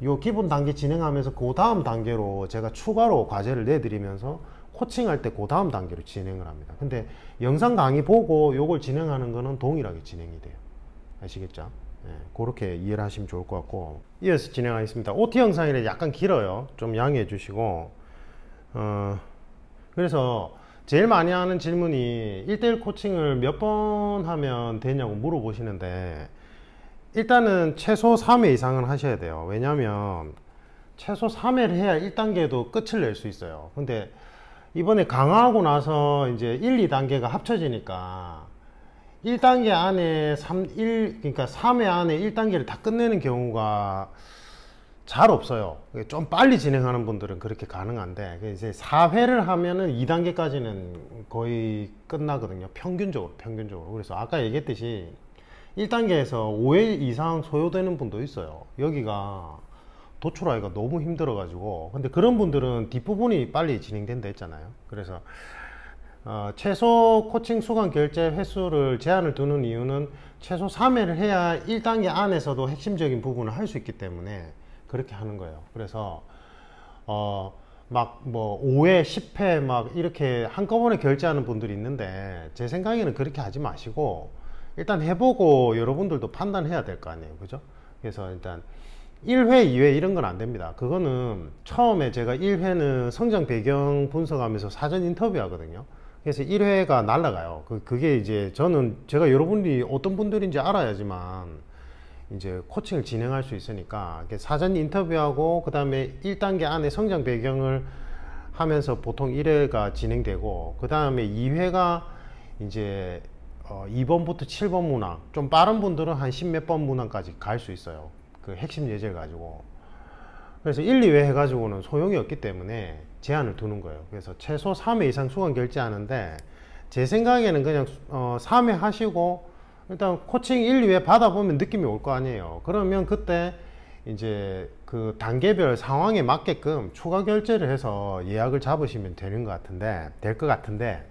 요 기본 단계 진행하면서 그 다음 단계로 제가 추가로 과제를 내드리면서 코칭할 때 그 다음 단계로 진행을 합니다. 근데 영상 강의 보고 요걸 진행하는 거는 동일하게 진행이 돼요. 아시겠죠? 네, 그렇게 이해를 하시면 좋을 것 같고, 이어서 진행하겠습니다. OT 영상이라 약간 길어요. 좀 양해해 주시고, 그래서 제일 많이 하는 질문이 1대1 코칭을 몇 번 하면 되냐고 물어보시는데, 일단은 최소 3회 이상은 하셔야 돼요. 왜냐면 최소 3회를 해야 1단계도 끝을 낼 수 있어요. 근데 이번에 강화하고 나서 이제 1, 2단계가 합쳐지니까 1단계 안에 그러니까 3회 안에 1단계를 다 끝내는 경우가 잘 없어요. 좀 빨리 진행하는 분들은 그렇게 가능한데, 이제 4회를 하면은 2단계까지는 거의 끝나거든요. 평균적으로. 그래서 아까 얘기했듯이 1단계에서 5회 이상 소요되는 분도 있어요. 여기가 도출하기가 너무 힘들어 가지고. 근데 그런 분들은 뒷부분이 빨리 진행된다 했잖아요. 그래서 최소 코칭 수강 결제 횟수를 제한을 두는 이유는 최소 3회를 해야 1단계 안에서도 핵심적인 부분을 할 수 있기 때문에 그렇게 하는 거예요. 그래서 막 뭐 5회, 10회 막 이렇게 한꺼번에 결제하는 분들이 있는데, 제 생각에는 그렇게 하지 마시고 일단 해보고 여러분들도 판단해야 될 거 아니에요. 그죠? 그래서 일단 1회, 2회 이런 건 안 됩니다. 그거는 처음에 제가 1회는 성장 배경 분석하면서 사전 인터뷰 하거든요. 그래서 1회가 날라가요. 그게 이제 제가 여러분들이 어떤 분들인지 알아야지만 이제 코칭을 진행할 수 있으니까 사전 인터뷰하고, 그 다음에 1단계 안에 성장 배경을 하면서 보통 1회가 진행되고, 그 다음에 2회가 이제 2번부터 7번 문항, 좀 빠른 분들은 한 10몇 번 문항까지 갈 수 있어요. 그 핵심 예제를 가지고. 그래서 1, 2회 해가지고는 소용이 없기 때문에 제한을 두는 거예요. 그래서 최소 3회 이상 수강 결제하는데, 제 생각에는 그냥 3회 하시고 일단 코칭 1, 2회 받아보면 느낌이 올 거 아니에요. 그러면 그때 이제 그 단계별 상황에 맞게끔 추가 결제를 해서 예약을 잡으시면 될 것 같은데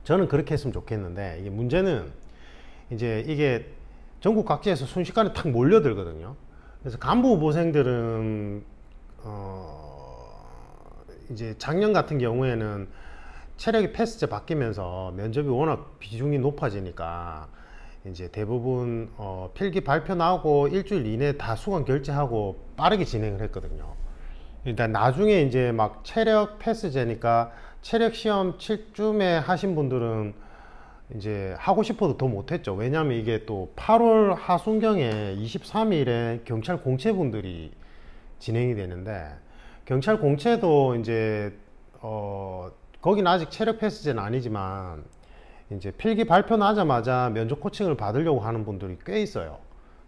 저는 그렇게 했으면 좋겠는데, 이게 문제는 이제 이게 전국 각지에서 순식간에 탁 몰려들거든요. 그래서 간부 후보생들은 이제 작년 같은 경우에는 체력이 패스제 바뀌면서 면접이 워낙 비중이 높아지니까 이제 대부분 필기 발표 나오고 일주일 이내에 다 수강 결제하고 빠르게 진행을 했거든요. 일단 나중에 이제 막 체력 패스제니까 체력 시험 칠 쯤에 하신 분들은 이제 하고 싶어도 더 못했죠. 왜냐하면 이게 또 8월 하순경에 23일에 경찰 공채분들이 진행이 되는데, 경찰 공채도 이제 거기는 아직 체력 패스제는 아니지만 이제 필기 발표 나자마자 면접 코칭을 받으려고 하는 분들이 꽤 있어요.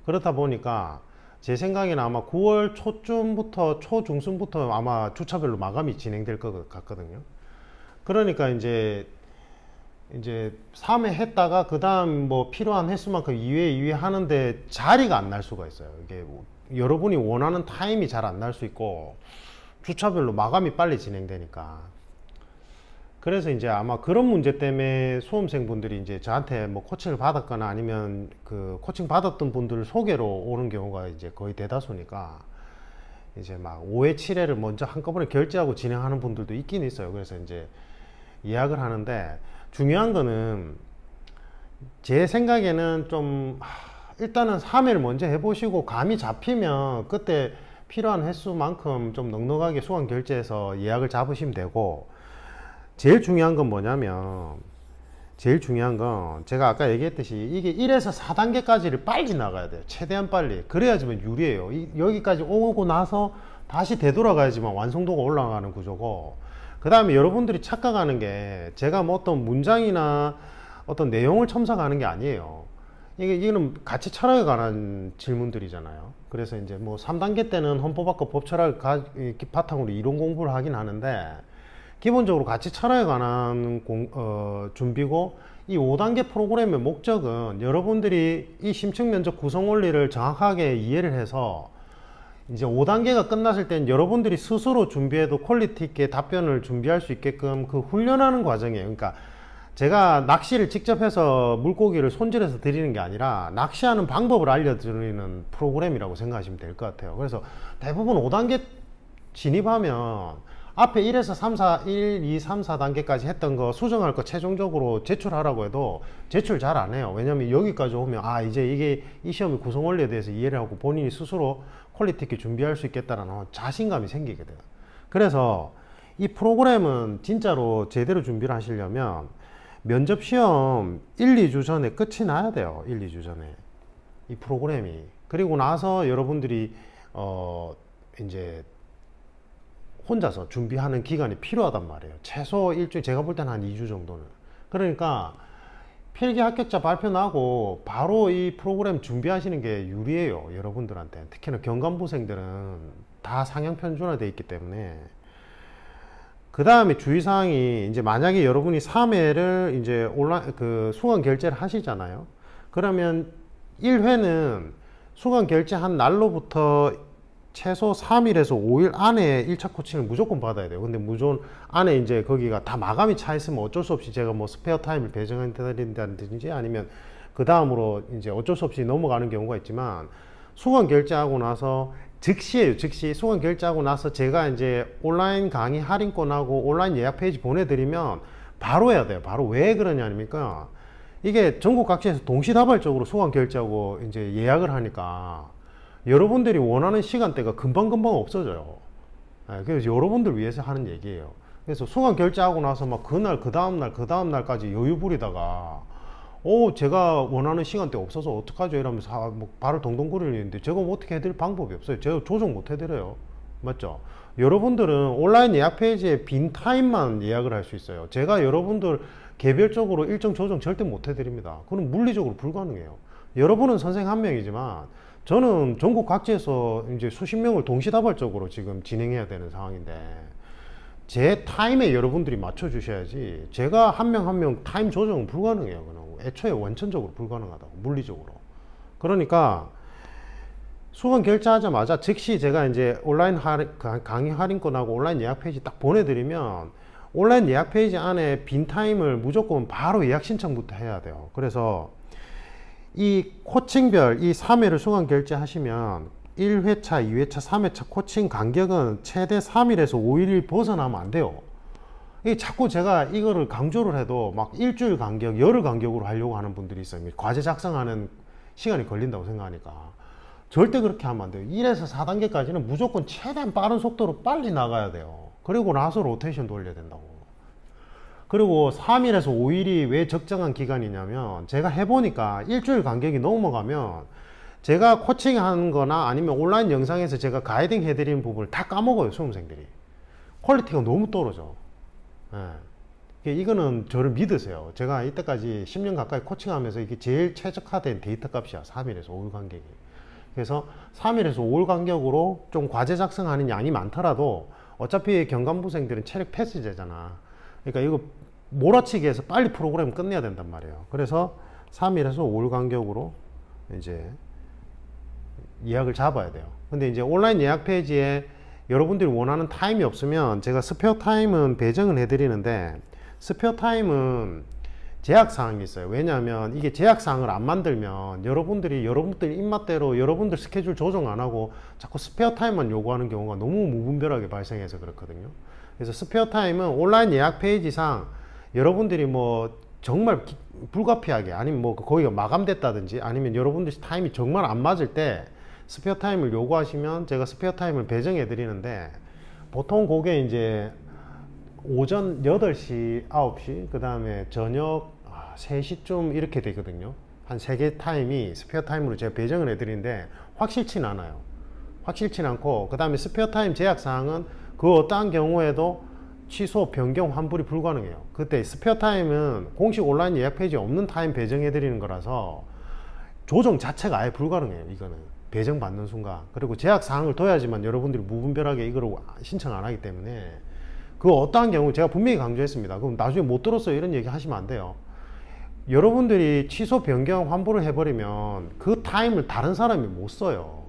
그렇다 보니까 제 생각에는 아마 9월 초쯤부터 초중순부터 아마 주차별로 마감이 진행될 것 같거든요. 그러니까 이제 3회 했다가 그 다음 뭐 필요한 횟수만큼 2회 하는데 자리가 안 날 수가 있어요. 이게 여러분이 원하는 타임이 잘 안 날 수 있고 주차별로 마감이 빨리 진행되니까. 그래서 이제 아마 그런 문제 때문에 수험생 분들이 이제 저한테 뭐 코칭을 받았거나 아니면 그 코칭 받았던 분들 소개로 오는 경우가 이제 거의 대다수니까 이제 막 5회, 7회를 먼저 한꺼번에 결제하고 진행하는 분들도 있긴 있어요. 그래서 이제 예약을 하는데, 중요한 거는 제 생각에는 좀 일단은 3회를 먼저 해보시고 감이 잡히면 그때 필요한 횟수만큼 좀 넉넉하게 수강 결제해서 예약을 잡으시면 되고, 제일 중요한 건 뭐냐면, 제가 아까 얘기했듯이 이게 1에서 4단계까지를 빨리 나가야 돼요. 최대한 빨리. 그래야지만 유리해요. 여기까지 오고 나서 다시 되돌아가야지만 완성도가 올라가는 구조고, 그 다음에 여러분들이 착각하는 게 제가 뭐 어떤 문장이나 어떤 내용을 첨삭하는 게 아니에요. 이거는 가치 철학에 관한 질문들이잖아요. 그래서 이제 뭐 3단계 때는 헌법학과 법철학 바탕으로 이론 공부를 하긴 하는데, 기본적으로 가치 철학에 관한 준비고, 이 5단계 프로그램의 목적은 여러분들이 이 심층 면접 구성 원리를 정확하게 이해를 해서 이제 5단계가 끝났을 땐 여러분들이 스스로 준비해도 퀄리티 있게 답변을 준비할 수 있게끔 그 훈련하는 과정이에요. 그러니까 제가 낚시를 직접 해서 물고기를 손질해서 드리는 게 아니라 낚시하는 방법을 알려드리는 프로그램이라고 생각하시면 될 것 같아요. 그래서 대부분 5단계 진입하면 앞에 1에서 3, 4, 1, 2, 3, 4단계까지 했던 거 수정할 거 최종적으로 제출하라고 해도 제출 잘 안 해요. 왜냐면 여기까지 오면 아 이제 이게 이 시험의 구성 원리에 대해서 이해를 하고 본인이 스스로 퀄리티 있게 준비할 수 있겠다라는 자신감이 생기게 돼요. 그래서 이 프로그램은 진짜로 제대로 준비를 하시려면 면접 시험 1, 2주 전에 끝이 나야 돼요. 1, 2주 전에 이 프로그램이. 그리고 나서 여러분들이 이제 혼자서 준비하는 기간이 필요하단 말이에요. 최소 일주일, 제가 볼 때는 한 2주 정도는. 그러니까 필기 합격자 발표 나고 바로 이 프로그램 준비하시는 게 유리해요. 여러분들한테. 특히나 경관부생들은 다 상향 편준화되어 있기 때문에. 그 다음에 주의사항이 이제 만약에 여러분이 3회를 이제 온라인 수강 결제를 하시잖아요. 그러면 1회는 수강 결제한 날로부터 최소 3일에서 5일 안에 1차 코칭을 무조건 받아야 돼요. 근데 무조건 안에 이제 거기가 다 마감이 차 있으면 어쩔 수 없이 제가 뭐 스페어 타임을 배정해 드린다든지 아니면 그 다음으로 이제 어쩔 수 없이 넘어가는 경우가 있지만, 수강 결제하고 나서 즉시에요. 즉시 수강 결제하고 나서 제가 이제 온라인 강의 할인권하고 온라인 예약 페이지 보내드리면 바로 해야 돼요. 바로. 왜 그러냐 아닙니까? 이게 전국 각지에서 동시다발적으로 수강 결제하고 이제 예약을 하니까 여러분들이 원하는 시간대가 금방금방 없어져요. 그래서 여러분들 위해서 하는 얘기예요. 그래서 수강 결제하고 나서 막 그날, 그 다음날까지 여유 부리다가 제가 원하는 시간대 없어서 어떡하죠? 이러면서 뭐 발을 동동 구르는데 제가 뭐 어떻게 해드릴 방법이 없어요. 제가 조정 못 해드려요. 맞죠? 여러분들은 온라인 예약 페이지에 빈 타임만 예약을 할 수 있어요. 제가 여러분들 개별적으로 일정 조정 절대 못 해드립니다. 그건 물리적으로 불가능해요. 여러분은 선생 한 명이지만 저는 전국 각지에서 이제 수십 명을 동시다발적으로 지금 진행해야 되는 상황인데 제 타임에 여러분들이 맞춰주셔야지, 제가 한 명 한 명 타임 조정은 불가능해요. 그냥 애초에 원천적으로 불가능하다고, 물리적으로. 그러니까 수강 결제하자마자 즉시 제가 이제 온라인 강의 할인권하고 온라인 예약 페이지 딱 보내드리면 온라인 예약 페이지 안에 빈 타임을 무조건 바로 예약 신청부터 해야 돼요. 그래서 이 코칭별 이 3회를 수강 결제하시면 1회차, 2회차, 3회차 코칭 간격은 최대 3일에서 5일을 벗어나면 안 돼요. 이게 자꾸 제가 이거를 강조를 해도 막 일주일 간격, 열흘 간격으로 하려고 하는 분들이 있어요. 과제 작성하는 시간이 걸린다고 생각하니까. 절대 그렇게 하면 안 돼요. 1에서 4단계까지는 무조건 최대한 빠른 속도로 빨리 나가야 돼요. 그리고 나서 로테이션 돌려야 된다고. 그리고 3일에서 5일이 왜 적정한 기간이냐면, 제가 해보니까 일주일 간격이 넘어가면 제가 코칭하는 거나 아니면 온라인 영상에서 제가 가이딩 해드리는 부분을 다 까먹어요. 수험생들이. 퀄리티가 너무 떨어져. 이거는 저를 믿으세요. 제가 이때까지 10년 가까이 코칭하면서 이게 제일 최적화된 데이터 값이야. 3일에서 5일 간격이. 그래서 3일에서 5일 간격으로 좀 과제 작성하는 양이 많더라도 어차피 경관부생들은 체력 패스제잖아. 그러니까 이거 몰아치기 해서 빨리 프로그램 끝내야 된단 말이에요. 그래서 3일에서 5일 간격으로 이제 예약을 잡아야 돼요. 근데 이제 온라인 예약 페이지에 여러분들이 원하는 타임이 없으면 제가 스페어 타임은 배정을 해드리는데, 스페어 타임은 제약사항이 있어요. 왜냐하면 이게 제약사항을 안 만들면 여러분들 입맛대로 여러분들 스케줄 조정 안 하고 자꾸 스페어 타임만 요구하는 경우가 너무 무분별하게 발생해서 그렇거든요. 그래서 스페어 타임은 온라인 예약 페이지상 여러분들이 뭐 정말 불가피하게, 아니면 뭐 거기가 마감됐다든지 아니면 여러분들 타임이 정말 안 맞을 때 스페어 타임을 요구하시면 제가 스페어 타임을 배정해 드리는데, 보통 그게 이제 오전 8시, 9시, 그 다음에 저녁 3시쯤 이렇게 되거든요. 한 3개 타임이 스페어 타임으로 제가 배정을 해 드리는데 확실치는 않아요. 확실치는 않고, 그 다음에 스페어 타임 제약사항은 그 어떠한 경우에도 취소, 변경, 환불이 불가능해요. 그때 스페어 타임은 공식 온라인 예약 페이지에 없는 타임 배정해 드리는 거라서 조정 자체가 아예 불가능해요. 이거는 배정받는 순간. 그리고 제약사항을 둬야지만 여러분들이 무분별하게 이거를 신청 안 하기 때문에 그 어떠한 경우 제가 분명히 강조했습니다. 그럼 나중에 못 들었어요 이런 얘기 하시면 안 돼요. 여러분들이 취소 변경 환불을 해버리면 그 타임을 다른 사람이 못 써요.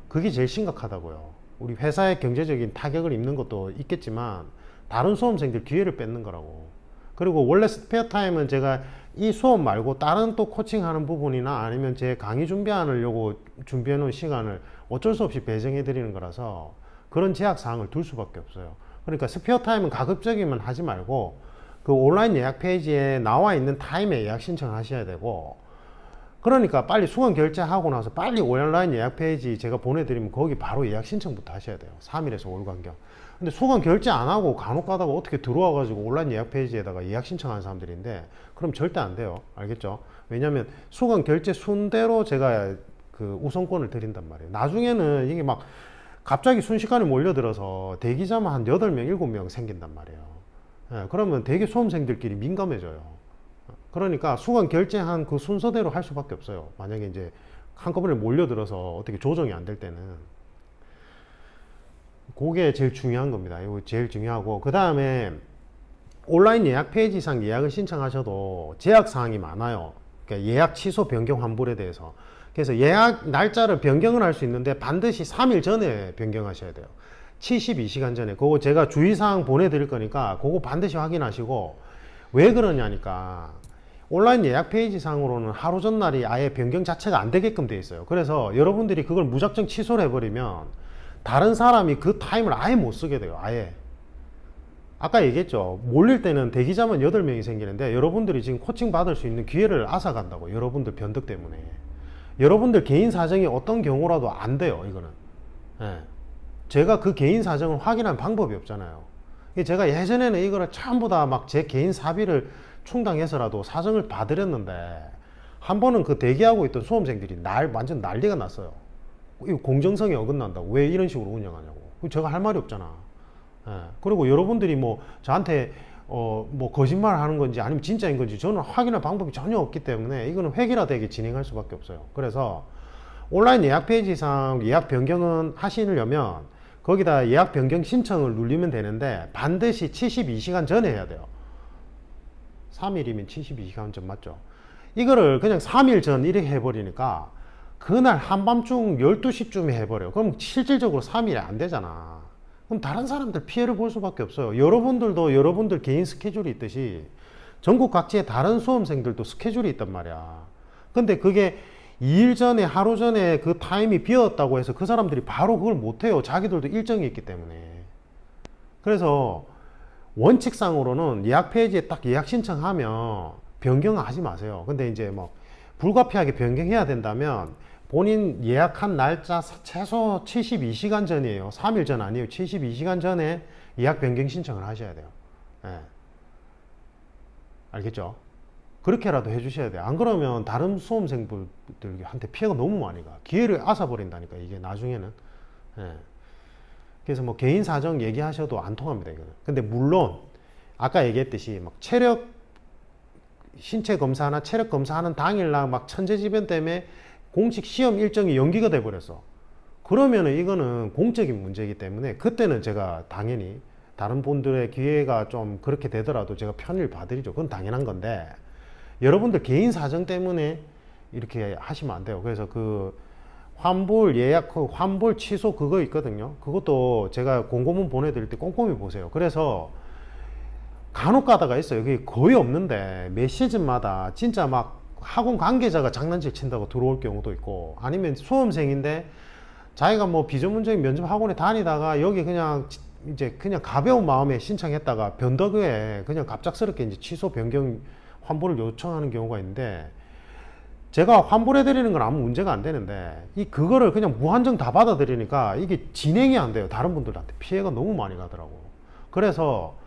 그게 제일 심각하다고요. 우리 회사의 경제적인 타격을 입는 것도 있겠지만 다른 수험생들 기회를 뺏는 거라고. 그리고 원래 스페어 타임은 제가 이 수업 말고 다른 또 코칭하는 부분이나 아니면 제 강의 준비하려고 준비해 놓은 시간을 어쩔 수 없이 배정해 드리는 거라서 그런 제약 사항을 둘 수밖에 없어요. 그러니까 스페어 타임은 가급적이면 하지 말고 그 온라인 예약 페이지에 나와 있는 타임에 예약 신청을 하셔야 되고, 그러니까 빨리 수강 결제하고 나서 빨리 온라인 예약 페이지 제가 보내드리면 거기 바로 예약 신청부터 하셔야 돼요. 3일에서 5일 간격. 근데 수강 결제 안 하고 간혹 가다가 어떻게 들어와 가지고 온라인 예약 페이지에다가 예약 신청하는 사람들인데 그럼 절대 안 돼요. 알겠죠? 왜냐면 수강 결제 순대로 제가 그 우선권을 드린단 말이에요. 나중에는 이게 막 갑자기 순식간에 몰려들어서 대기자만 한 8명 7명 생긴단 말이에요. 예, 그러면 되게 수험생들끼리 민감해져요. 그러니까 수강 결제한 그 순서대로 할 수밖에 없어요. 만약에 이제 한꺼번에 몰려들어서 어떻게 조정이 안 될 때는. 그게 제일 중요한 겁니다. 이거 제일 중요하고, 그 다음에 온라인 예약 페이지상 예약을 신청하셔도 제약 사항이 많아요. 그러니까 예약 취소 변경 환불에 대해서. 그래서 예약 날짜를 변경을 할 수 있는데 반드시 3일 전에 변경하셔야 돼요. 72시간 전에. 그거 제가 주의사항 보내드릴 거니까 그거 반드시 확인하시고, 왜 그러냐니까 온라인 예약 페이지 상으로는 하루 전날이 아예 변경 자체가 안 되게끔 돼 있어요. 그래서 여러분들이 그걸 무작정 취소를 해버리면 다른 사람이 그 타임을 아예 못 쓰게 돼요. 아예. 아까 얘기했죠. 몰릴 때는 대기자만 8명이 생기는데 여러분들이 지금 코칭 받을 수 있는 기회를 앗아간다고. 여러분들 변덕 때문에. 여러분들 개인 사정이 어떤 경우라도 안 돼요. 이거는. 예. 제가 그 개인 사정을 확인할 방법이 없잖아요. 제가 예전에는 이거를 전부 다 막 제 개인 사비를 충당해서라도 사정을 봐드렸는데 한 번은 그 대기하고 있던 수험생들이 완전 난리가 났어요. 이거 공정성이 어긋난다고. 왜 이런 식으로 운영하냐고. 제가 할 말이 없잖아. 예. 그리고 여러분들이 뭐 저한테 뭐 거짓말 하는 건지 아니면 진짜인 건지 저는 확인할 방법이 전혀 없기 때문에 이거는 획일화되게 진행할 수밖에 없어요. 그래서 온라인 예약 페이지상 예약 변경은 하시려면 거기다 예약 변경 신청을 누르면 되는데 반드시 72시간 전에 해야 돼요. 3일이면 72시간 전 맞죠? 이거를 그냥 3일 전 이렇게 해버리니까 그날 한밤중 12시쯤에 해버려요. 그럼 실질적으로 3일이 안 되잖아. 그럼 다른 사람들 피해를 볼 수밖에 없어요. 여러분들도 여러분들 개인 스케줄이 있듯이 전국 각지의 다른 수험생들도 스케줄이 있단 말이야. 근데 그게 2일 전에 하루 전에 그 타임이 비었다고 해서 그 사람들이 바로 그걸 못해요. 자기들도 일정이 있기 때문에. 그래서 원칙상으로는 예약 페이지에 딱 예약 신청하면 변경하지 마세요. 근데 이제 뭐 불가피하게 변경해야 된다면 본인 예약한 날짜 최소 72시간 전이에요. 3일 전 아니에요. 72시간 전에 예약 변경 신청을 하셔야 돼요. 예. 알겠죠? 그렇게라도 해주셔야 돼요. 안 그러면 다른 수험생들한테 피해가 너무 많이 가. 기회를 앗아버린다니까, 이게 나중에는. 예. 그래서 뭐 개인 사정 얘기하셔도 안 통합니다, 이거는. 근데 물론, 아까 얘기했듯이 막 신체 검사나 체력 검사하는 당일날 막 천재지변 때문에 공식 시험 일정이 연기가 돼 버렸어. 그러면은 이거는 공적인 문제이기 때문에 그때는 제가 당연히 다른 분들의 기회가 좀 그렇게 되더라도 제가 편의를 봐드리죠. 그건 당연한 건데, 여러분들 개인 사정 때문에 이렇게 하시면 안 돼요. 그래서 그 환불 예약, 그 환불 취소 그거 있거든요. 그것도 제가 공고문 보내드릴 때 꼼꼼히 보세요. 그래서 간혹 가다가 있어요. 그게 거의 없는데 매 시즌마다 진짜 막 학원 관계자가 장난질 친다고 들어올 경우도 있고, 아니면 수험생인데 자기가 뭐 비전문적인 면접 학원에 다니다가 여기 그냥 이제 그냥 가벼운 마음에 신청했다가 변덕에 그냥 갑작스럽게 이제 취소 변경 환불을 요청하는 경우가 있는데, 제가 환불해 드리는 건 아무 문제가 안 되는데 그거를 그냥 무한정 다 받아들이니까 이게 진행이 안 돼요. 다른 분들한테 피해가 너무 많이 가더라고. 그래서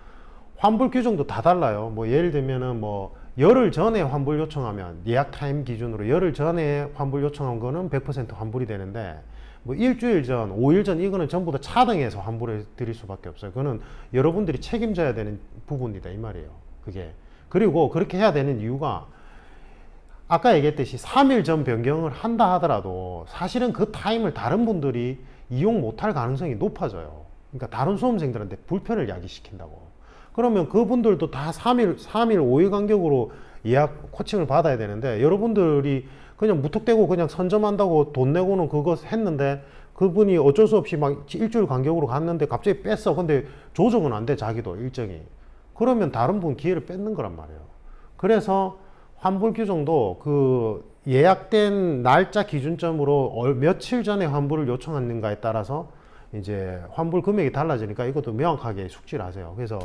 환불 규정도 다 달라요. 뭐 예를 들면은 뭐 열흘 전에 환불 요청하면 예약 타임 기준으로 열흘 전에 환불 요청한 거는 100% 환불이 되는데, 뭐 일주일 전, 5일 전 이거는 전부 다 차등해서 환불해 드릴 수밖에 없어요. 그거는 여러분들이 책임져야 되는 부분이다 이 말이에요. 그게. 그리고 그렇게 해야 되는 이유가 아까 얘기했듯이 3일 전 변경을 한다 하더라도 사실은 그 타임을 다른 분들이 이용 못할 가능성이 높아져요. 그러니까 다른 수험생들한테 불편을 야기시킨다고. 그러면 그분들도 다 3일, 5일 간격으로 예약 코칭을 받아야 되는데, 여러분들이 그냥 무턱대고 그냥 선점한다고 돈 내고는 그거 했는데, 그분이 어쩔 수 없이 막 일주일 간격으로 갔는데 갑자기 뺐어. 근데 조정은 안 돼, 자기도 일정이. 그러면 다른 분 기회를 뺏는 거란 말이에요. 그래서 환불 규정도 그 예약된 날짜 기준점으로 며칠 전에 환불을 요청했는가에 따라서 이제 환불 금액이 달라지니까 이것도 명확하게 숙지를 하세요. 그래서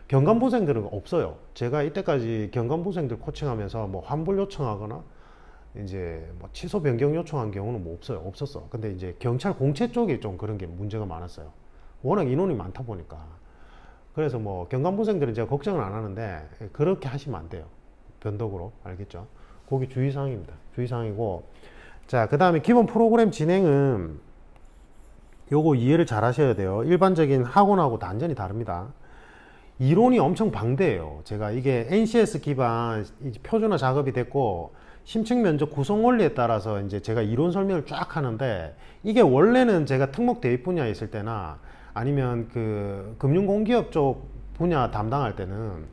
경감고생들은 없어요. 제가 이때까지 경감고생들 코칭하면서 뭐 환불 요청하거나 이제 뭐 취소 변경 요청한 경우는 뭐 없었어. 근데 이제 경찰 공채 쪽에 좀 그런 게 문제가 많았어요. 워낙 인원이 많다 보니까. 그래서 뭐 경감고생들은 제가 걱정을 안 하는데 그렇게 하시면 안 돼요. 변덕으로. 알겠죠? 그게 주의사항입니다. 주의사항이고. 자, 그 다음에 기본 프로그램 진행은 요거 이해를 잘 하셔야 돼요. 일반적인 학원하고 완전히 다릅니다. 이론이 엄청 방대해요. 제가 이게 NCS 기반 표준화 작업이 됐고, 심층 면접 구성 원리에 따라서 이제 제가 이론 설명을 쫙 하는데, 이게 원래는 제가 특목 대입 분야에 있을 때나 아니면 그 금융공기업 쪽 분야 담당할 때는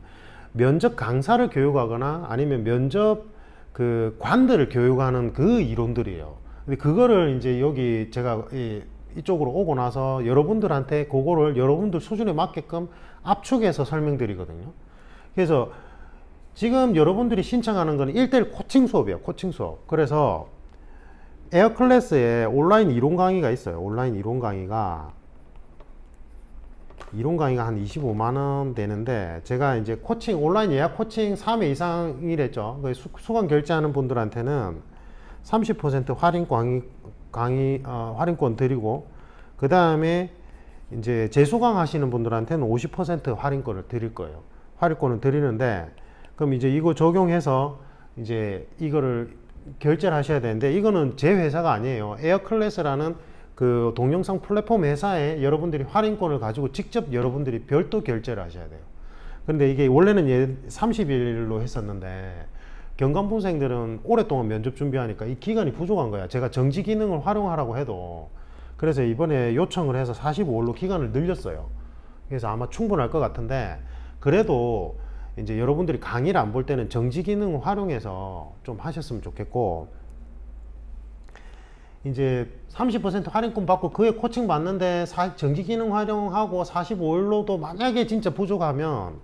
면접 강사를 교육하거나 아니면 면접 그 관들을 교육하는 그 이론들이에요. 근데 그거를 이제 여기 제가 이쪽으로 오고 나서 여러분들한테 그거를 여러분들 수준에 맞게끔 압축해서 설명드리거든요. 그래서 지금 여러분들이 신청하는 건 1:1 코칭 수업이에요. 코칭 수업. 그래서 에어클래스에 온라인 이론 강의가 있어요. 온라인 이론 강의가 한 25만원 되는데, 제가 이제 코칭 온라인 예약 코칭 3회 이상이랬죠. 수강 결제하는 분들한테는 30% 할인권 드리고, 그 다음에 이제 재수강 하시는 분들한테는 50% 할인권을 드릴 거예요. 할인권을 드리는데, 그럼 이제 이거 적용해서 이제 이거를 결제를 하셔야 되는데, 이거는 제 회사가 아니에요. 에어클래스라는 그 동영상 플랫폼 회사에 여러분들이 할인권을 가지고 직접 여러분들이 별도 결제를 하셔야 돼요. 근데 이게 원래는 30일로 했었는데, 경감본생들은 오랫동안 면접 준비하니까 이 기간이 부족한 거야. 제가 정지 기능을 활용하라고 해도. 그래서 이번에 요청을 해서 45일로 기간을 늘렸어요. 그래서 아마 충분할 것 같은데, 그래도 이제 여러분들이 강의를 안 볼 때는 정지 기능을 활용해서 좀 하셨으면 좋겠고, 이제 30% 할인권 받고 그에 코칭 받는데 정지 기능 활용하고 45일로도 만약에 진짜 부족하면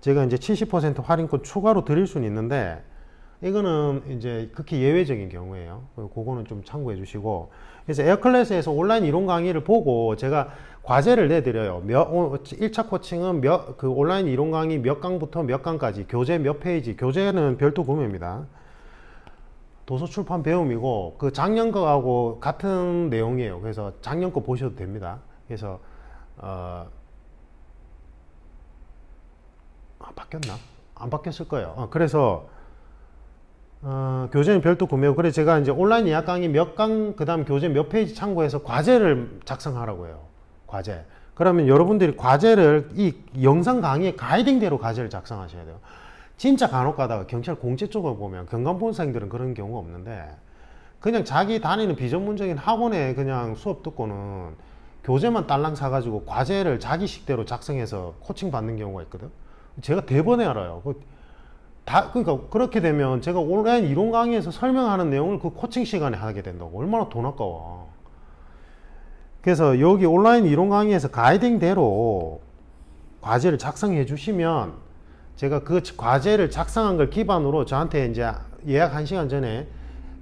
제가 이제 70% 할인권 추가로 드릴 수는 있는데, 이거는 이제 극히 예외적인 경우에요. 그거는 좀 참고해 주시고. 그래서 에어클래스에서 온라인 이론 강의를 보고 제가 과제를 내드려요. 1차 코칭은 그 온라인 이론 강의 몇 강부터 몇 강까지, 교재 몇 페이지, 교재는 별도 구매입니다. 도서 출판 배움이고, 그 작년 거하고 같은 내용이에요. 그래서 작년 거 보셔도 됩니다. 그래서 바뀌었나? 안 바뀌었을 거예요. 그래서 교재는 별도 구매고, 그래 제가 이제 온라인 예약 강의 몇 강, 그 다음 교재 몇 페이지 참고해서 과제를 작성하라고 해요. 과제. 그러면 여러분들이 과제를 이 영상 강의의 가이딩대로 과제를 작성하셔야 돼요. 진짜 간혹 가다가 경찰 공채 쪽을 보면 경감본생들은 그런 경우가 없는데, 그냥 자기 다니는 비전문적인 학원에 그냥 수업 듣고는 교재만 딸랑 사가지고 과제를 자기 식대로 작성해서 코칭 받는 경우가 있거든. 제가 대번에 알아요. 그러니까 그렇게 되면 제가 온라인 이론 강의에서 설명하는 내용을 그 코칭 시간에 하게 된다고. 얼마나 돈 아까워. 그래서 여기 온라인 이론 강의에서 가이딩대로 과제를 작성해 주시면 제가 그 과제를 작성한 걸 기반으로 저한테 이제 예약 1시간 전에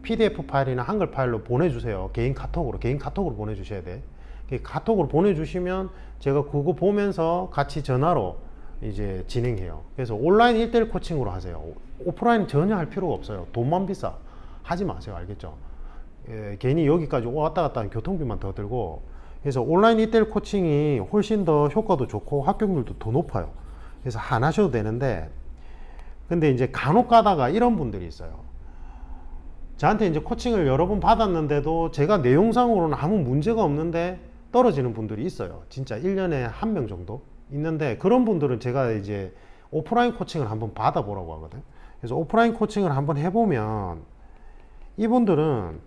PDF 파일이나 한글 파일로 보내주세요. 개인 카톡으로 보내주셔야 돼. 카톡으로 보내주시면 제가 그거 보면서 같이 전화로 이제 진행해요. 그래서 온라인 1:1 코칭으로 하세요. 오프라인 전혀 할 필요가 없어요. 돈만 비싸. 하지 마세요. 알겠죠? 괜히 여기까지 왔다 갔다 하는 교통비만 더 들고. 그래서 온라인 1:1 코칭이 훨씬 더 효과도 좋고 합격률도 더 높아요. 그래서 안 하셔도 되는데, 근데 이제 간혹 가다가 이런 분들이 있어요. 저한테 이제 코칭을 여러 번 받았는데도 제가 내용상으로는 아무 문제가 없는데 떨어지는 분들이 있어요. 진짜 1년에 1명 정도 있는데, 그런 분들은 제가 이제 오프라인 코칭을 한번 받아보라고 하거든. 그래서 오프라인 코칭을 한번 해보면 이분들은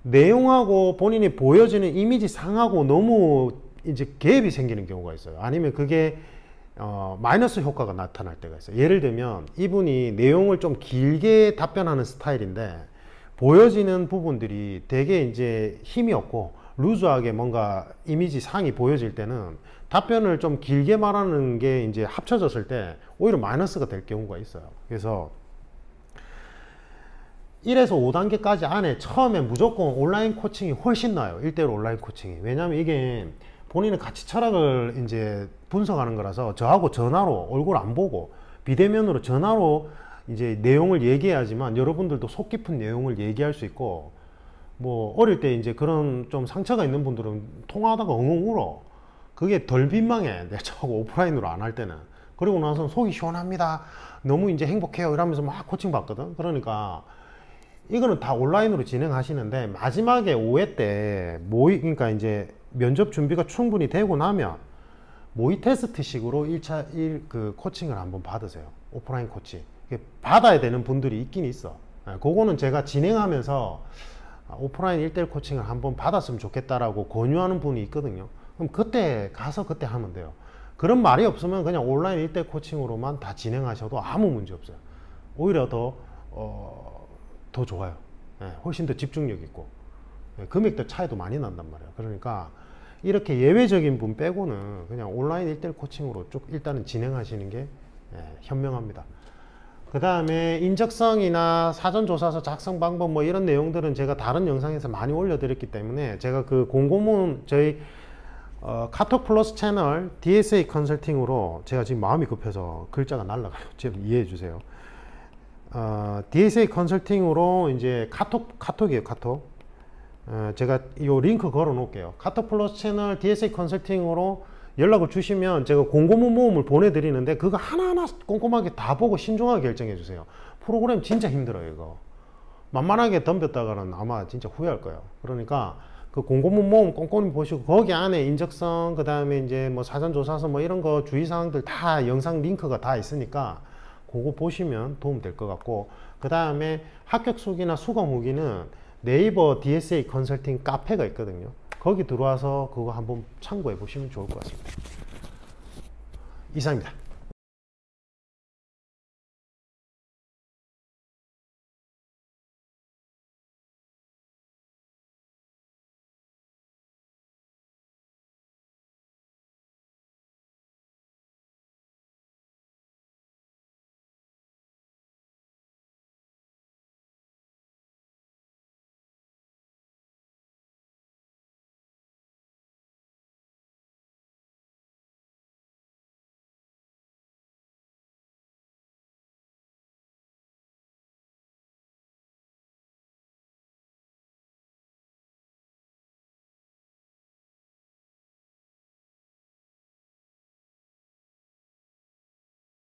내용하고 본인이 보여지는 이미지 상하고 너무 이제 갭이 생기는 경우가 있어요. 아니면 그게 마이너스 효과가 나타날 때가 있어요. 예를 들면 이분이 내용을 좀 길게 답변하는 스타일인데 보여지는 부분들이 되게 이제 힘이 없고 루즈하게 뭔가 이미지 상이 보여질 때는 답변을 좀 길게 말하는 게 이제 합쳐졌을 때 오히려 마이너스가 될 경우가 있어요. 그래서 1에서 5단계까지 안에 처음에 무조건 온라인 코칭이 훨씬 나아요. 1대1 온라인 코칭이. 왜냐하면 이게 본인의 가치 철학을 이제 분석하는 거라서 저하고 전화로 얼굴 안 보고 비대면으로 전화로 이제 내용을 얘기해야지만 여러분들도 속 깊은 내용을 얘기할 수 있고, 뭐 어릴 때 이제 그런 좀 상처가 있는 분들은 통화하다가 엉엉 울어. 그게 덜 민망해. 내가 저하고 오프라인으로 안 할 때는. 그리고 나서 속이 시원합니다. 너무 이제 행복해요. 이러면서 막 코칭 받거든. 그러니까 이거는 다 온라인으로 진행하시는데 마지막에 5회 때 그러니까 이제 면접 준비가 충분히 되고 나면 모의 테스트식으로 1차 그 코칭을 한번 받으세요. 오프라인 코칭. 받아야 되는 분들이 있긴 있어. 그거는 제가 진행하면서 오프라인 1대1 코칭을 한번 받았으면 좋겠다라고 권유하는 분이 있거든요. 그럼 그때 가서 그때 하면 돼요. 그런 말이 없으면 그냥 온라인 1대1 코칭으로만 다 진행하셔도 아무 문제 없어요. 오히려 더 좋아요. 훨씬 더 집중력 있고 금액도 차이도 많이 난단 말이에요. 그러니까 이렇게 예외적인 분 빼고는 그냥 온라인 1대1 코칭으로 쭉 일단은 진행하시는 게 현명합니다. 그 다음에 인적성이나 사전조사서 작성 방법 뭐 이런 내용들은 제가 다른 영상에서 많이 올려드렸기 때문에 제가 그 공고문 저희 카톡 플러스 채널 DSA 컨설팅으로 제가 지금 마음이 급해서 글자가 날라가요. 좀 이해해 주세요. DSA 컨설팅으로 이제 카톡이에요. 카톡. 제가 이 링크 걸어 놓을게요. 카톡 플러스 채널 DSA 컨설팅으로 연락을 주시면 제가 공고문 모음을 보내드리는데 그거 하나하나 꼼꼼하게 다 보고 신중하게 결정해 주세요. 프로그램 진짜 힘들어요. 이거 만만하게 덤볐다가는 아마 진짜 후회할 거예요. 그러니까 그 공고문 모음 꼼꼼히 보시고 거기 안에 인적성 그 다음에 이제 뭐 사전조사서 뭐 이런 거 주의사항들 다 영상 링크가 다 있으니까 그거 보시면 도움 될 것 같고, 그 다음에 합격 수기나 수강 후기는 네이버 DSA 컨설팅 카페가 있거든요. 거기 들어와서 그거 한번 참고해 보시면 좋을 것 같습니다. 이상입니다.